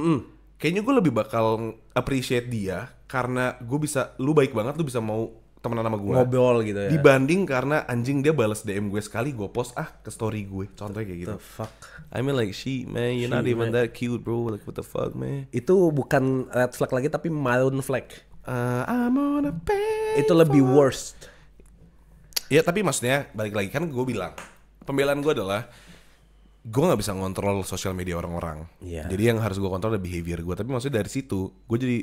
Kayaknya gue lebih bakal appreciate dia karena gue bisa, lu baik banget, lu bisa mau temenan sama gue. Ngobrol gitu ya. Dibanding karena anjing dia balas DM gue sekali, gue post ke story gue. Contohnya kayak gitu. The fuck. I mean like, shit man, you're not even that cute bro. Like what the fuck man. Itu bukan red flag lagi tapi maroon flag. I'm on a pay. Itu lebih worst. Ya tapi maksudnya balik lagi kan gue bilang, pembelaan gue adalah gue nggak bisa ngontrol sosial media orang-orang. Iya. Jadi yang harus gue kontrol adalah behavior gue. Tapi maksudnya dari situ gue jadi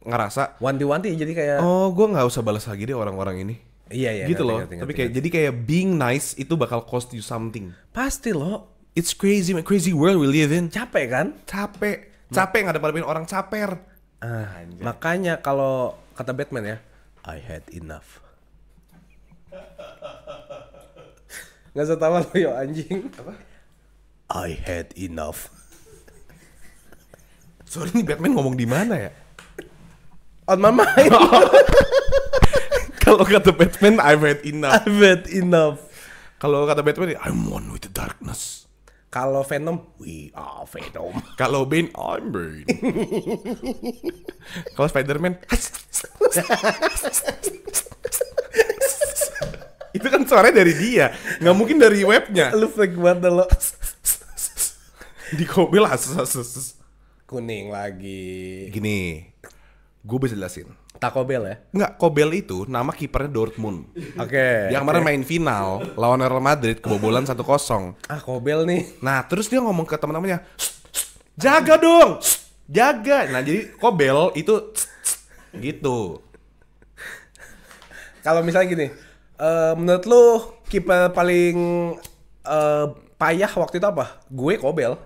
ngerasa Wanti-wanti jadi kayak gue nggak usah balas lagi deh orang-orang ini. Iya Gitu loh. Tapi kayak jadi kayak being nice itu bakal cost you something. pasti loh. It's crazy man, crazy world we live in. Capek kan? Capek ngadepin orang caper. Makanya kalau kata Batman ya, I had enough. Nggak usah tawa lo yo anjing. Apa? I had enough. Sorry nih Batman ngomong di mana ya? On my mind. Kalau kata Batman, I've had enough. I've had enough. Kalau kata Batman, I'm one with the darkness. Kalau Venom, we are Venom. Kalau Bane, I'm Bane. Kalau Spider-Man, itu kan suaranya dari dia, nggak mungkin dari webnya. Lu fake banget lo. Di Kobel Kuning lagi. Gini, gue bisa jelasin. Taco Bell ya? Nggak, Kobel itu nama kipernya Dortmund. Oke. Yang kemarin main final lawan Real Madrid kebobolan 1-0. Kobel nih. Nah, terus dia ngomong ke teman-temannya, jaga dong, jaga. Nah, jadi Kobel itu gitu. Kalau misalnya gini, menurut lu kiper paling payah waktu itu apa? Gue Kobel.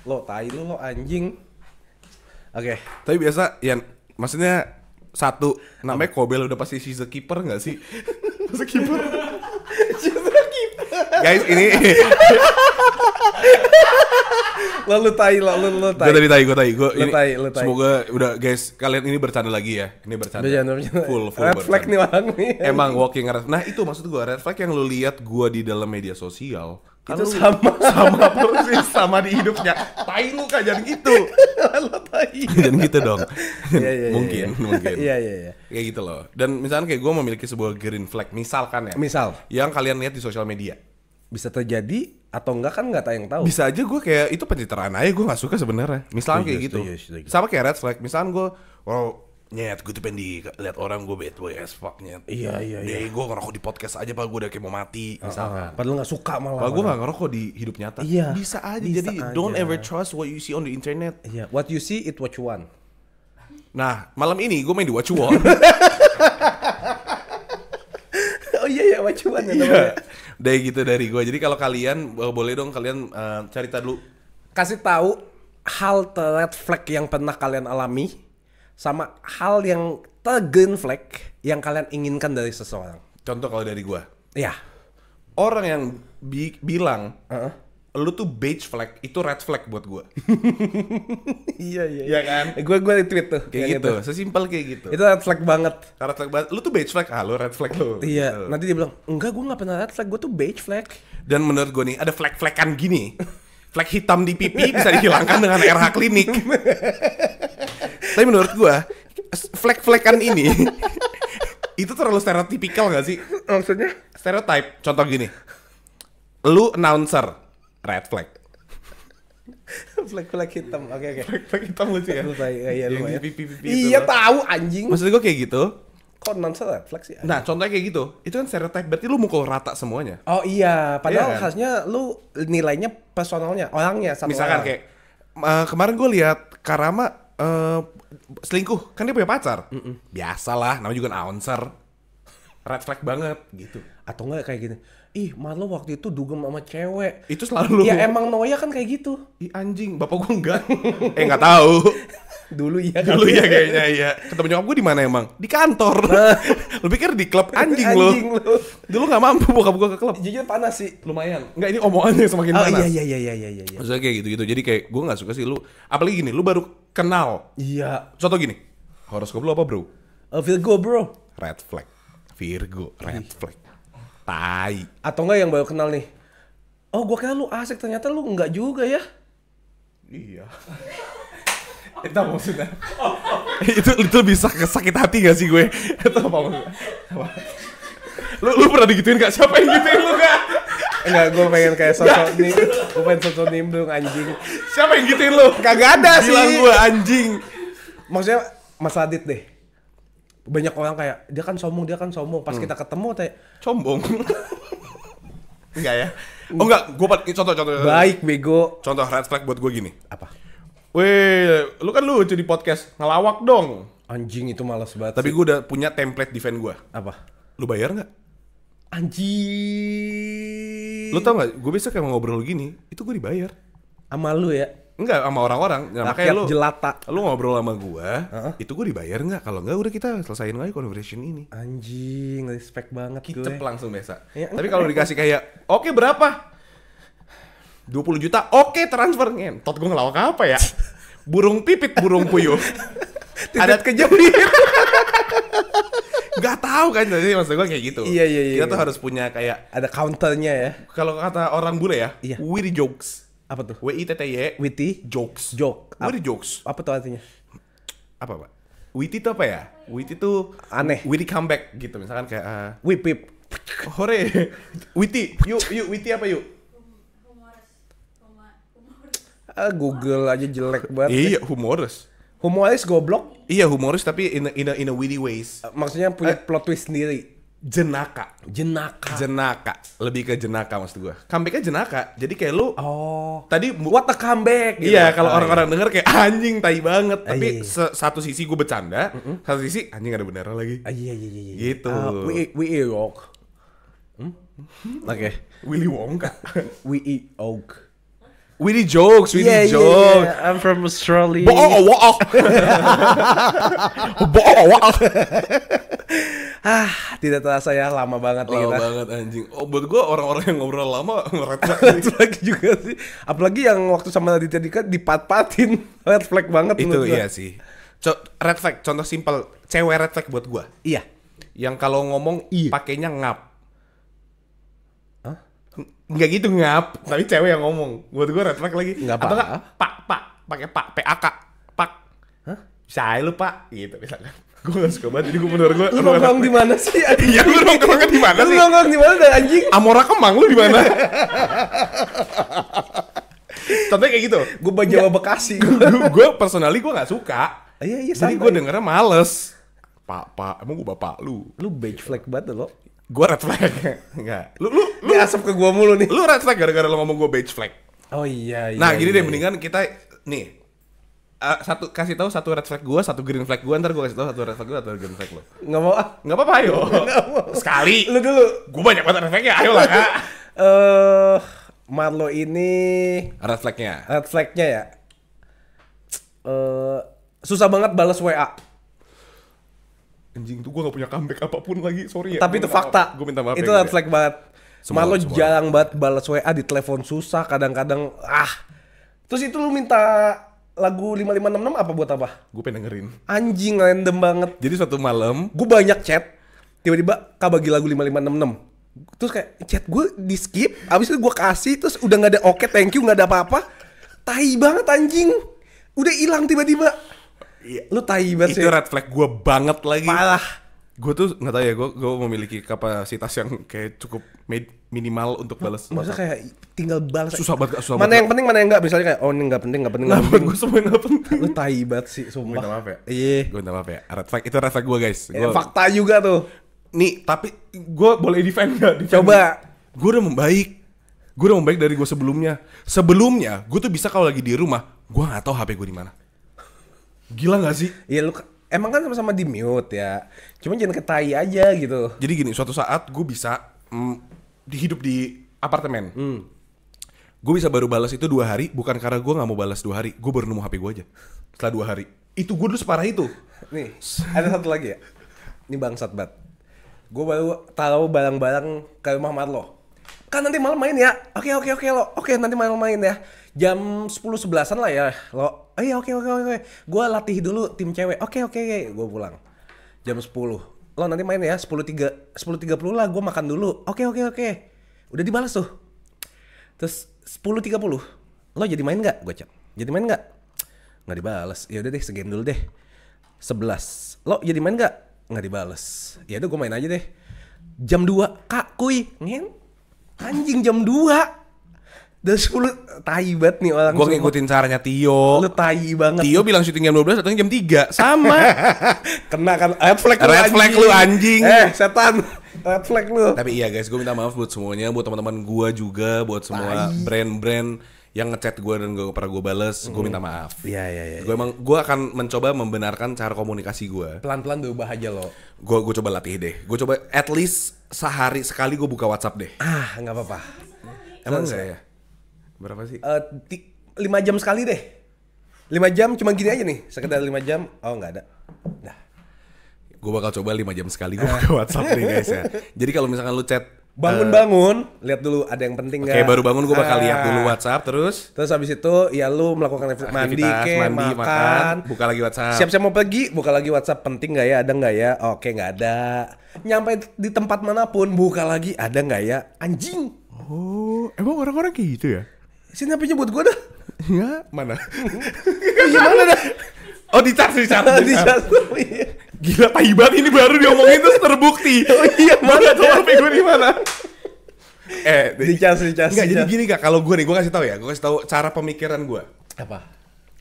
Lo tai lu lo anjing. Oke. Tapi biasa ya maksudnya satu namanya Kobel udah pasti she's the keeper enggak sih? She's the keeper. Guys, ini Lu tai. gue tadi tai. Lu tai. Semoga udah guys, kalian ini bercanda lagi ya. Ini bercanda. Full red flag nih orang nih. Emang walking red. Nah, itu maksud gue red flag yang lu lihat gue di dalam media sosial. Itu sama persis sama di hidupnya. Tai lu kan jangan gitu. Lo tai. Jangan gitu dong. Iya. Mungkin. Iya. Kayak gitu loh. Dan misalnya kayak gue memiliki sebuah green flag, misalkan ya. Misal Yang kalian lihat di sosial media. bisa terjadi atau enggak kan nggak tayang tahu. Bisa aja gue kayak itu pencitraan aja, gue nggak suka sebenarnya. Misalnya kayak gitu. Setuju. Sama kayak red flag. Misalnya gue, nyet, gue tuh pengen dilihat orang gue bad boy as fuck nyet. Iya. Gue ngerokok di podcast aja, gue udah kayak mau mati. Misalkan. Padahal nggak suka malah. Gue nggak ngerokok di hidup nyata. Iya. Bisa aja. Jadi don't ever trust what you see on the internet. Iya. What you see, it what you want. Nah, malam ini gue main di What You Want. Oh iya, what you want ya namanya. Dari gitu dari gue. Jadi kalau kalian boleh dong kalian cerita dulu. Kasih tahu hal red flag yang pernah kalian alami sama hal yang green flag yang kalian inginkan dari seseorang. Contoh kalau dari gue. Iya. Orang yang bilang lu tuh beige flag itu red flag buat gue. Iya. Iya kan? Gue retweet tuh. Kayak gitu. Sesimpel kayak gitu. Itu red flag banget. Red flag banget. Lu tuh beige flag, lu red flag lu. Iya. Nanti dia bilang, enggak gue nggak pernah red flag, gue tuh beige flag. Dan menurut gue nih ada flag-flagan gini. Flag hitam di pipi bisa dihilangkan dengan RH klinik. Tapi menurut gue flag-flagan ini itu terlalu stereotipikal gak sih? Maksudnya? Stereotype. Contoh gini. Lu announcer, red flag. Flag hitam. Oke. Flag hitam lucu ya. Iya lu ya. Pipi Iya tahu anjing. Maksud gue kayak gitu. Kok nonton red flag sih? Nah, contohnya kayak gitu. Itu kan stereotype, berarti lu mukul rata semuanya. Oh iya, padahal Iya kan? harusnya lu nilainya personalnya, orangnya satu Misalkan orang. kayak kemarin gue lihat Karama selingkuh, kan dia punya pacar. Biasalah, namanya juga announcer. Red flag banget gitu. Atau enggak kayak gini. Ih, Marlo waktu itu dugem sama cewek. Itu selalu. Ya emang Noya kan kayak gitu. Ih anjing, bapak gue enggak. Enggak tahu. Dulu iya kan. Dulu ya kayaknya iya. Ketemu nyokap gue di mana emang? Di kantor. Lu pikir di klub anjing lu. Dulu enggak mampu bokap gue ke klub. Jujur panas sih. Lumayan. Enggak, ini omongannya semakin panas. Iya. Maksudnya kayak gitu-gitu. Jadi kayak gue enggak suka sih lu. Apalagi gini, lu baru kenal. Iya. Contoh gini. Horoskop lu apa, Bro? Virgo, bro. Red flag. Virgo, red flag. Tai. Atau enggak yang baru kenal nih. Oh, gua kira lu asik, ternyata lu enggak juga ya. Iya. Itu maksudnya. itu bisa sakit hati gak sih gue? Itu apa maksudnya? Lu pernah digituin gak? Siapa yang gituin lu gak? Enggak, gue pengen kayak sosok nih. Gue pengen sosok nimbrung anjing. Siapa yang gituin lu? Kagak ada sih. Bilang gue anjing. Maksudnya Mas Adit deh. Banyak orang kayak dia kan sombong. Pas kita ketemu kayak sombong. Enggak ya? Oh enggak, gue contoh. Baik bego. Contoh red flag buat gue gini. Apa? Weh, lu kan lucu di podcast, ngelawak dong. Anjing itu malas banget. Tapi gue udah punya template defend gue. Apa? Lu bayar nggak? Anjing. Lu tau nggak? Gue biasa kayak ngobrol gini, itu gue dibayar. Sama lu ya? Enggak, sama orang-orang. Nah, rakyat makanya jelata. Lu ngobrol sama gue, itu gue dibayar nggak? Kalau nggak udah kita selesain aja conversation ini. Anjing, respect banget Kicep gue. langsung biasa. Ya, tapi kalau dikasih kayak, oke berapa? 20 juta, oke transfer. Ngentot gue ngelawak apa ya? Burung pipit, burung puyuh. Adat kejepit. Gak tahu kan, jadi maksud gue kayak gitu. Iya. Kita tuh harus punya kayak ada counternya ya. Kalau kata orang bule ya, Iya. witty jokes. Apa tuh? WITTY Witty jokes. joke. Witty jokes. Apa tuh artinya? Apa, Pak? Witty itu apa ya? Witty itu Aneh. Witty comeback gitu. Misalkan kayak Wipip. hore. Witty. Yuk Witty apa yuk? Google aja jelek banget. Iya, humoris. Humoris goblok. Iya, humoris tapi in a witty ways. Maksudnya punya plot twist sendiri. Jenaka. Lebih ke jenaka maksud gua. Comebacknya jenaka. Jadi kayak lu tadi What a comeback gitu. iya, kalau orang-orang denger kayak anjing tai banget. Tapi iya. satu sisi gue bercanda, satu sisi anjing ada beneran lagi. Iya. Gitu. We eat oak. Oke. Willy Wonka. We eat oak. Witty jokes. Yeah. I'm from Australia. Book. Tidak terasa ya lama banget nih Lama kita. banget anjing. Oh, buat gue orang-orang yang ngobrol lama red flag. Red flag juga sih. Apalagi yang waktu sama Raditya Dika dipat-patin. Red flag banget Itu menurut gua. iya sih. Red flag, contoh simpel, cewek red flag buat gue. Iya. Yang kalau ngomong pakainya ngap. Hah? Nggak gitu ngap, tapi cewek yang ngomong. Buat gue red flag lagi. Nggak Atau apa-apa. nggak pak, pakai pak, PAK, pak. Hah? Saya lu pak, gitu misalnya. Gue gak suka banget, jadi gue bener gue. Lu nongkrong di mana sih? Iya, lu nongkrongnya di mana Lu sih? nongkrong di mana dah anjing? Amora Kemang lu di mana? Contohnya kayak gitu. Gue Jawa Bekasi. Gue personally gue nggak suka. Iya, Jadi gue dengernya males. Pak, emang gue bapak lu. Lu beige flag banget lo. Gue red flag. Enggak. Lu Dia asap ke gua mulu nih. lu red flag gara-gara lu ngomong gue beige flag. Oh iya. Nah, gini deh, mendingan kita nih kasih tahu satu red flag gue, satu green flag gue, ntar gue kasih tahu satu red flag gue, satu green flag lo. Nggak mau ah. Nggak apa-apa, ayo. Sekali. Lu dulu. Gue banyak banget red flagnya, ayo lah kak. Marlo ini Red flagnya. red flagnya ya. Susah banget balas WA. Anjing tuh gue gak punya comeback apapun lagi, sorry ya. Tapi itu fakta. Gue minta maaf. Itu ya, red flag banget. Marlo semua. jarang banget balas WA, di telepon susah, kadang-kadang Terus itu lu minta lagu 5566 apa buat apa? Gue pengen dengerin. Anjing random banget. Jadi suatu malam, Gue banyak chat, tiba-tiba Kak bagi lagu 5566. Terus kayak chat gue di skip, abis itu gue kasih, terus udah gak ada oke, thank you, gak ada apa-apa. Tai banget anjing. Udah hilang tiba-tiba. Iya. Lu tai banget sih. itu red flag gue banget lagi. Parah. Gue tuh nggak tahu ya, gue memiliki kapasitas yang kayak cukup minimal untuk balas. Maksudnya kayak tinggal balas. Susah banget, susah Mana banget. yang penting, mana yang enggak. Misalnya kayak, oh ini enggak penting, enggak penting. Nah, buat gue semua nggak penting. Lu tai banget sih, sumpah. Gue minta maaf ya. Iya. Gue minta maaf ya. Red flag itu red flag gue guys. Fakta juga tuh. Nih, tapi gue boleh defend nggak? Coba. Gue udah membaik. Gue udah membaik dari gue sebelumnya. Sebelumnya, gue tuh bisa kalau lagi di rumah, gue nggak tahu HP gue di mana. Gila nggak sih? Iya lu emang kan sama-sama di mute ya. Cuma jangan ketai aja gitu. Jadi gini, suatu saat gue bisa hidup di apartemen. Gue bisa baru balas itu 2 hari, bukan karena gue nggak mau balas 2 hari. Gue baru nemu HP gue aja setelah 2 hari. Itu gue dulu separah itu. Nih, ada satu lagi ya. Ini bangsat banget. Gue baru taruh barang-barang ke rumah Marlo. Kan nanti malam main ya. Oke lo. Oke, nanti malam main ya. Jam 10-11an lah ya lo. Oh iya oke. Gue latih dulu tim cewek. Oke. Gue pulang. Jam 10. Lo nanti main ya 10.30 lah gue makan dulu. Oke. Udah dibalas tuh. Terus 10.30. Lo jadi main gak? Gue chat. Jadi main gak? Nggak dibalas. Ya udah deh, segame dulu deh. 11. Lo jadi main nggak? Nggak dibales. Ya udah gue main aja deh. Jam 2, Kak, kuy. Anjing jam 2. Dan 10 tai banget nih orang. Gue ngikutin caranya Tio. Lu tai banget. Tio bilang syuting jam 12 atau jam 3. Sama. Kena kan red flag lu anjing. Setan. Red flag lu. Tapi iya guys, gue minta maaf buat semuanya, buat teman-teman gue juga, buat semua brand-brand yang ngechat gue dan gak pernah gue bales, gue minta maaf. Iya. Gue akan mencoba membenarkan cara komunikasi gue. Pelan-pelan diubah aja lo. Gue coba latih deh. Gue coba at least sehari sekali gue buka WhatsApp deh. Nggak apa-apa. Emang enggak ya? Berapa sih? 5 jam sekali deh. 5 jam cuma gini aja nih. Sekedar 5 jam. Oh nggak ada. Dah. Gue bakal coba 5 jam sekali gue buka WhatsApp nih guys ya. Jadi kalau misalkan lu chat bangun, lihat dulu ada yang penting nggak. Kayak baru bangun gue bakal lihat dulu WhatsApp terus habis itu ya lu melakukan mandi, makan, buka lagi WhatsApp. Siap-siap mau pergi, buka lagi WhatsApp, penting nggak ya, ada nggak ya? Oke, nggak ada. Nyampe di tempat manapun buka lagi, ada nggak ya? Anjing. Oh, emang orang-orang kayak gitu ya? Sini HP-nya buat gue dah. Ya, mana? Gimana dah? Oh, dicas. Iya. Gila, tai banget ini baru diomongin terus terbukti. Oh iya, mana tuh HP gue di mana? Dicas. Enggak, jadi gini Kak, kalau gue nih, gue kasih tahu ya, gue kasih tahu cara pemikiran gue. Apa?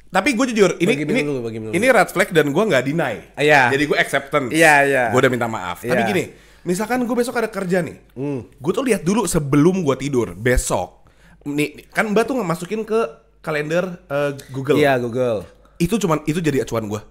Tapi gue jujur, ini red flag dan gue nggak deny. Iya. Jadi gue acceptance. Iya. Gue udah minta maaf. Tapi gini, misalkan gue besok ada kerja nih, gue tuh lihat dulu sebelum gue tidur besok. Nih, kan Mbak tuh masukin ke kalender Google. Iya, Google. Itu jadi acuan gue.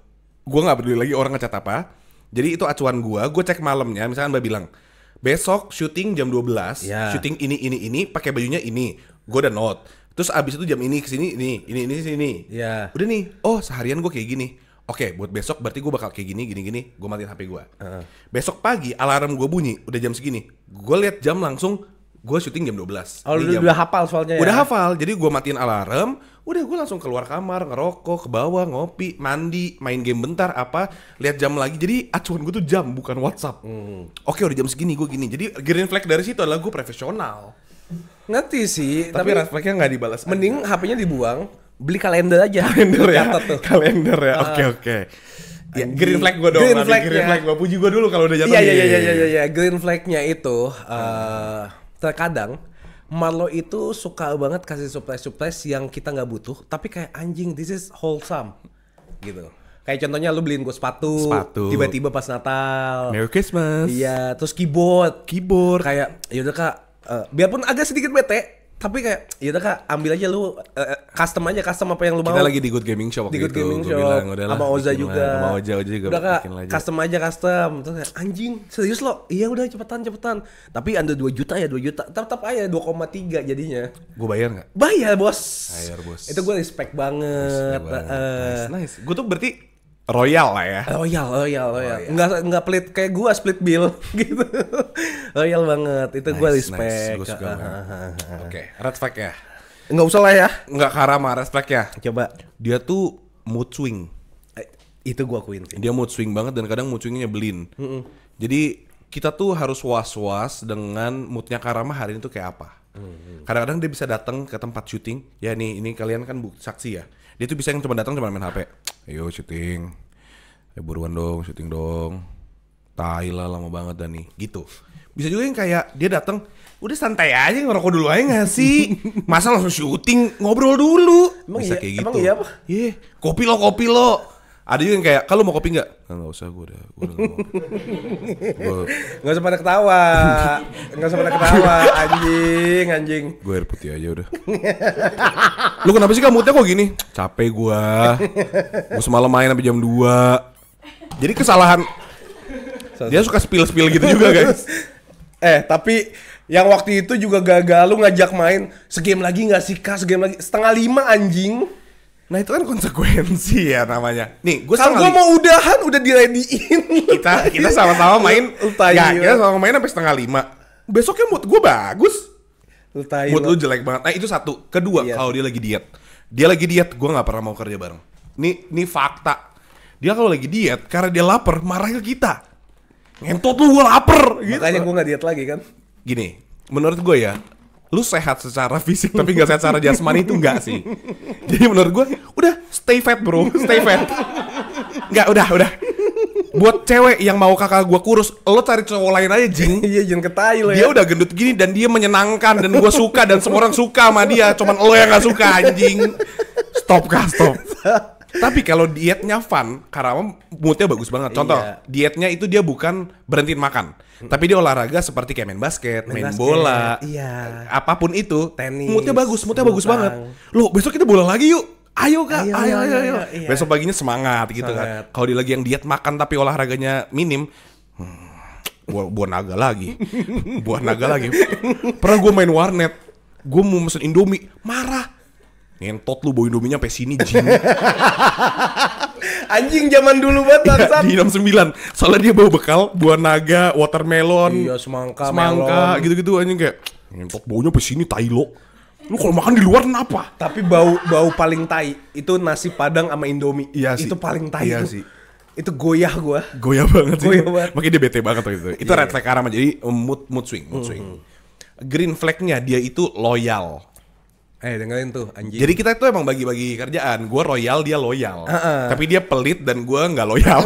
Gue nggak peduli lagi orang ngecat apa. Jadi itu acuan gue cek malamnya. Misalkan Mbak bilang besok syuting jam 12, syuting ini, pakai bajunya ini. Gue udah note. Terus abis itu jam ini kesini, ini sini. Iya. Udah nih, seharian gue kayak gini. Oke, buat besok berarti gue bakal kayak gini. Gue matiin HP gue. Besok pagi alarm gue bunyi, udah jam segini. Gue lihat jam langsung, gue syuting jam 12. Oh, udah hafal soalnya ya? Udah hafal, jadi gue matiin alarm. Udah gue langsung keluar kamar, ngerokok, ke bawah, ngopi, mandi, main game bentar, lihat jam lagi. Jadi acuan gue tuh jam, bukan WhatsApp. Oke, udah jam segini, gue gini. Jadi green flag dari situ adalah gue profesional. Ngerti sih, tapi red flagnya nggak dibalas. Mending HP-nya dibuang, beli kalender aja. Kalender ya, kalender ya. Oke. Ya, green flag gue dong. Green flag gue, puji gue dulu kalau udah jatuh. Iya. Green flagnya itu terkadang Marlo itu suka banget kasih surprise yang kita nggak butuh, tapi kayak anjing, this is wholesome gitu. Kayak contohnya lu beliin gue sepatu, tiba-tiba pas Natal, Merry Christmas. Iya, terus keyboard. Kayak yaudah Kak, biarpun agak sedikit bete, tapi kayak yaudah Kak, ambil aja lu, custom apa yang lu mau. Kita lagi di Good Gaming Shop waktu itu. Di Good Gaming Shop, sama Oza juga. Sama Oza juga. Udah Kak, custom. Terus kayak anjing, serius lo? Iya udah cepetan. Tapi under 2 juta ya, 2 juta. Tetap aja 2,3 jadinya. Gue bayar nggak? Bayar bos. Itu gue respect banget. Nice. Gue tuh berarti royal lah ya. Royal. Enggak pelit kayak gua split bill gitu. Royal banget. Itu gua respect. Gua suka. Oke, red flag ya. Enggak usah lah ya. Enggak karama red flag ya. Coba. Dia tuh mood swing. Itu gua akuin sih. Dia mood swing banget dan kadang mood swingnya nyebelin. Jadi kita tuh harus was-was dengan moodnya Karama hari ini tuh kayak apa. Kadang-kadang dia bisa datang ke tempat syuting. Ya nih, ini kalian kan saksi ya. Dia tuh bisa yang cuma datang cuma main HP. Ayo syuting, buruan dong, syuting dong. Tai lah, lama banget dan nih, gitu. Bisa juga yang kayak dia datang, udah santai aja ngerokok dulu aja nggak sih? Masa langsung syuting, ngobrol dulu. Emang bisa iya, kayak gitu. Emang iya apa? Iya, kopi lo. Ada juga yang kayak, kalau mau kopi nggak? Nggak usah, gue udah nggak usah pada ketawa, anjing. Gue air putih aja udah. Lu kenapa sih moodnya kok gini? Capek gue semalam main sampai jam 2. Jadi kesalahan. Dia suka spill gitu juga guys. Tapi yang waktu itu juga gagal lu ngajak main segame lagi nggak sih Kak? Segame lagi 4:30 anjing. Nah itu kan konsekuensi ya namanya. Nih, kalau gue mau udahan udah dirediin. Kita sama-sama main. Kita sama main sampai 4:30. Besoknya mood gue bagus. Mood lu jelek banget. Nah itu satu. Kedua, kalau dia lagi diet, gue nggak pernah mau kerja bareng. Nih fakta. Dia kalau lagi diet karena dia lapar marah ke kita. Ngentot lu, gue lapar. Gitu. Makanya gue nggak diet lagi kan. Gini, menurut gue ya. Lu sehat secara fisik tapi gak sehat secara jasmani itu enggak sih. Jadi menurut gue udah stay fat bro, stay fat. Enggak, udah. Buat cewek yang mau kakak gua kurus, lo cari cowok lain aja, Jing. Iya, jangan ketai lo Dia ya. udah gendut gini dan dia menyenangkan dan gua suka dan semua orang suka sama dia, cuman lo yang gak suka, anjing. Stop. Tapi kalau dietnya fun, karena moodnya bagus banget. Contoh, dietnya itu dia bukan berhentiin makan, tapi dia olahraga seperti kayak main basket, main bola, apapun itu, tenis, moodnya bagus banget. Lo besok kita bola lagi yuk. Ayo kak, ayo. Iya. Besok paginya semangat gitu kan. Kalau dia lagi yang diet makan tapi olahraganya minim, buah naga lagi. Pernah gue main warnet, gue mau pesen Indomie, marah. Ngentot lu bawa Indominya sampai sini, Jing. Anjing zaman dulu banget bangsat. Di 69. Soalnya dia bawa bekal buah naga, watermelon, iya, semangka, gitu-gitu anjing kayak ngentot baunya sampai sini, tai lo. Lu kalau makan di luar kenapa? Tapi bau paling tai itu nasi padang sama Indomie. Iya sih. Itu paling tai Iya tuh. sih. Itu goyah gua. Goyah banget sih. Goyah banget. Makanya dia bete banget waktu itu. Itu red flag karma, jadi mood swing. Green flagnya dia itu loyal. Dengerin tuh anjing. Jadi kita itu emang bagi-bagi kerjaan. Gua royal, dia loyal. Tapi dia pelit dan gua nggak loyal.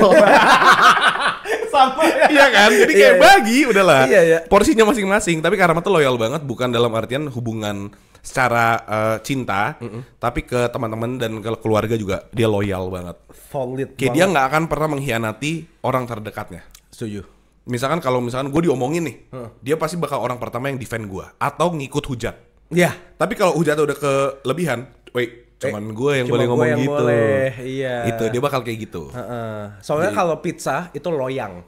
Sama ya. Iya kan? Jadi kayak bagi udahlah. Iya. Porsinya masing-masing. Tapi karma tuh loyal banget, bukan dalam artian hubungan secara cinta, tapi ke teman-teman dan ke keluarga juga dia loyal banget. Solid. Kayak dia nggak akan pernah mengkhianati orang terdekatnya. Setuju. Misalkan kalau gue diomongin nih, dia pasti bakal orang pertama yang defend gue atau ngikut hujat. Iya. Tapi kalau hujatnya udah kelebihan, cuman gue yang boleh ngomong gitu. Iya. Itu dia bakal kayak gitu. Soalnya kalau pizza itu loyang.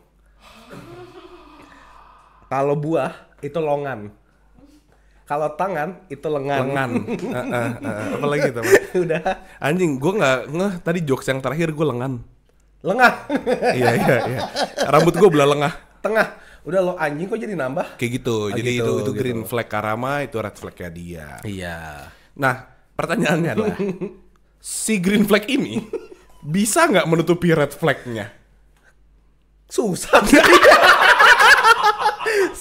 Kalau buah itu longan. Kalau tangan itu lengan. Apa lagi teman? Udah. Anjing, gue nggak ngeh tadi jokes yang terakhir gue lengan. Lengah. Iya. Rambut gue belah lengah. Tengah. Udah lo anjing kok jadi nambah? Kayak gitu. Jadi gitu, itu green flag karma, itu red flagnya dia. Iya. Nah, pertanyaannya adalah si green flag ini bisa nggak menutupi red flagnya? Susah.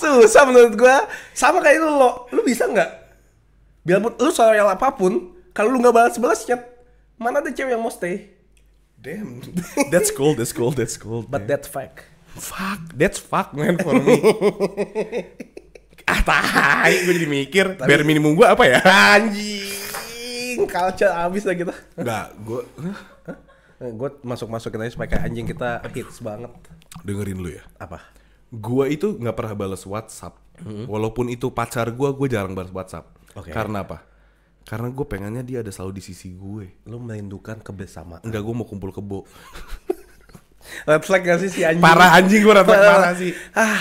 Susah menurut gua. Sama kayak lu bisa nggak? Biarpun lu soal apapun, kalau lu nggak balas chat, mana ada cewek yang mau stay? Damn, that's cool. But that's fact. That's fuck man for me. Tai, gue jadi mikir. Bare minimum gue apa ya? Anjing, culture abis lah kita. Enggak, Gue masuk-masukin aja supaya kayak anjing kita hits banget. Dengerin lu ya. Apa? Gue itu nggak pernah balas WhatsApp. Walaupun itu pacar gue jarang balas WhatsApp. Okay. Karena apa? Karena gue pengennya dia ada selalu di sisi gue. Lu merindukan kebersamaan. Enggak, gue mau kumpul kebo. Red flag gak sih si anjing? Parah anjing, gue red flag parah sih.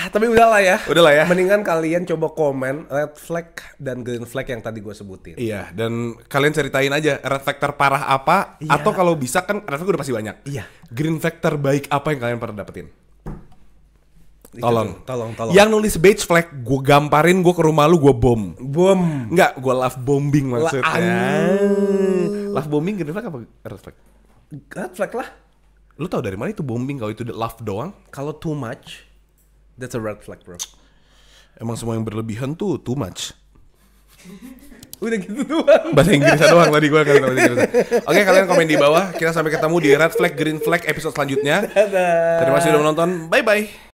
Tapi udahlah ya. Mendingan kalian coba komen red flag dan green flag yang tadi gue sebutin. Iya, dan kalian ceritain aja red flag terparah apa. Atau kalau bisa kan red flag udah pasti banyak. Iya. Green flag terbaik apa yang kalian pernah dapetin? Tolong. Yang nulis beige flag, gue gamparin, gue ke rumah lu, gue bom. Enggak, gue love bombing maksudnya. Love bombing green flag apa red flag? Red flag lah. Lu tau dari mana itu bombing kalau itu love doang? Kalau too much, that's a red flag, bro. Emang semua yang berlebihan tuh too much. Udah gitu doang. Bahasa Inggrisnya doang tadi gue kan. Oke, kalian komen di bawah. Kita sampai ketemu di red flag, green flag episode selanjutnya. Dadah. Terima kasih udah menonton. Bye-bye.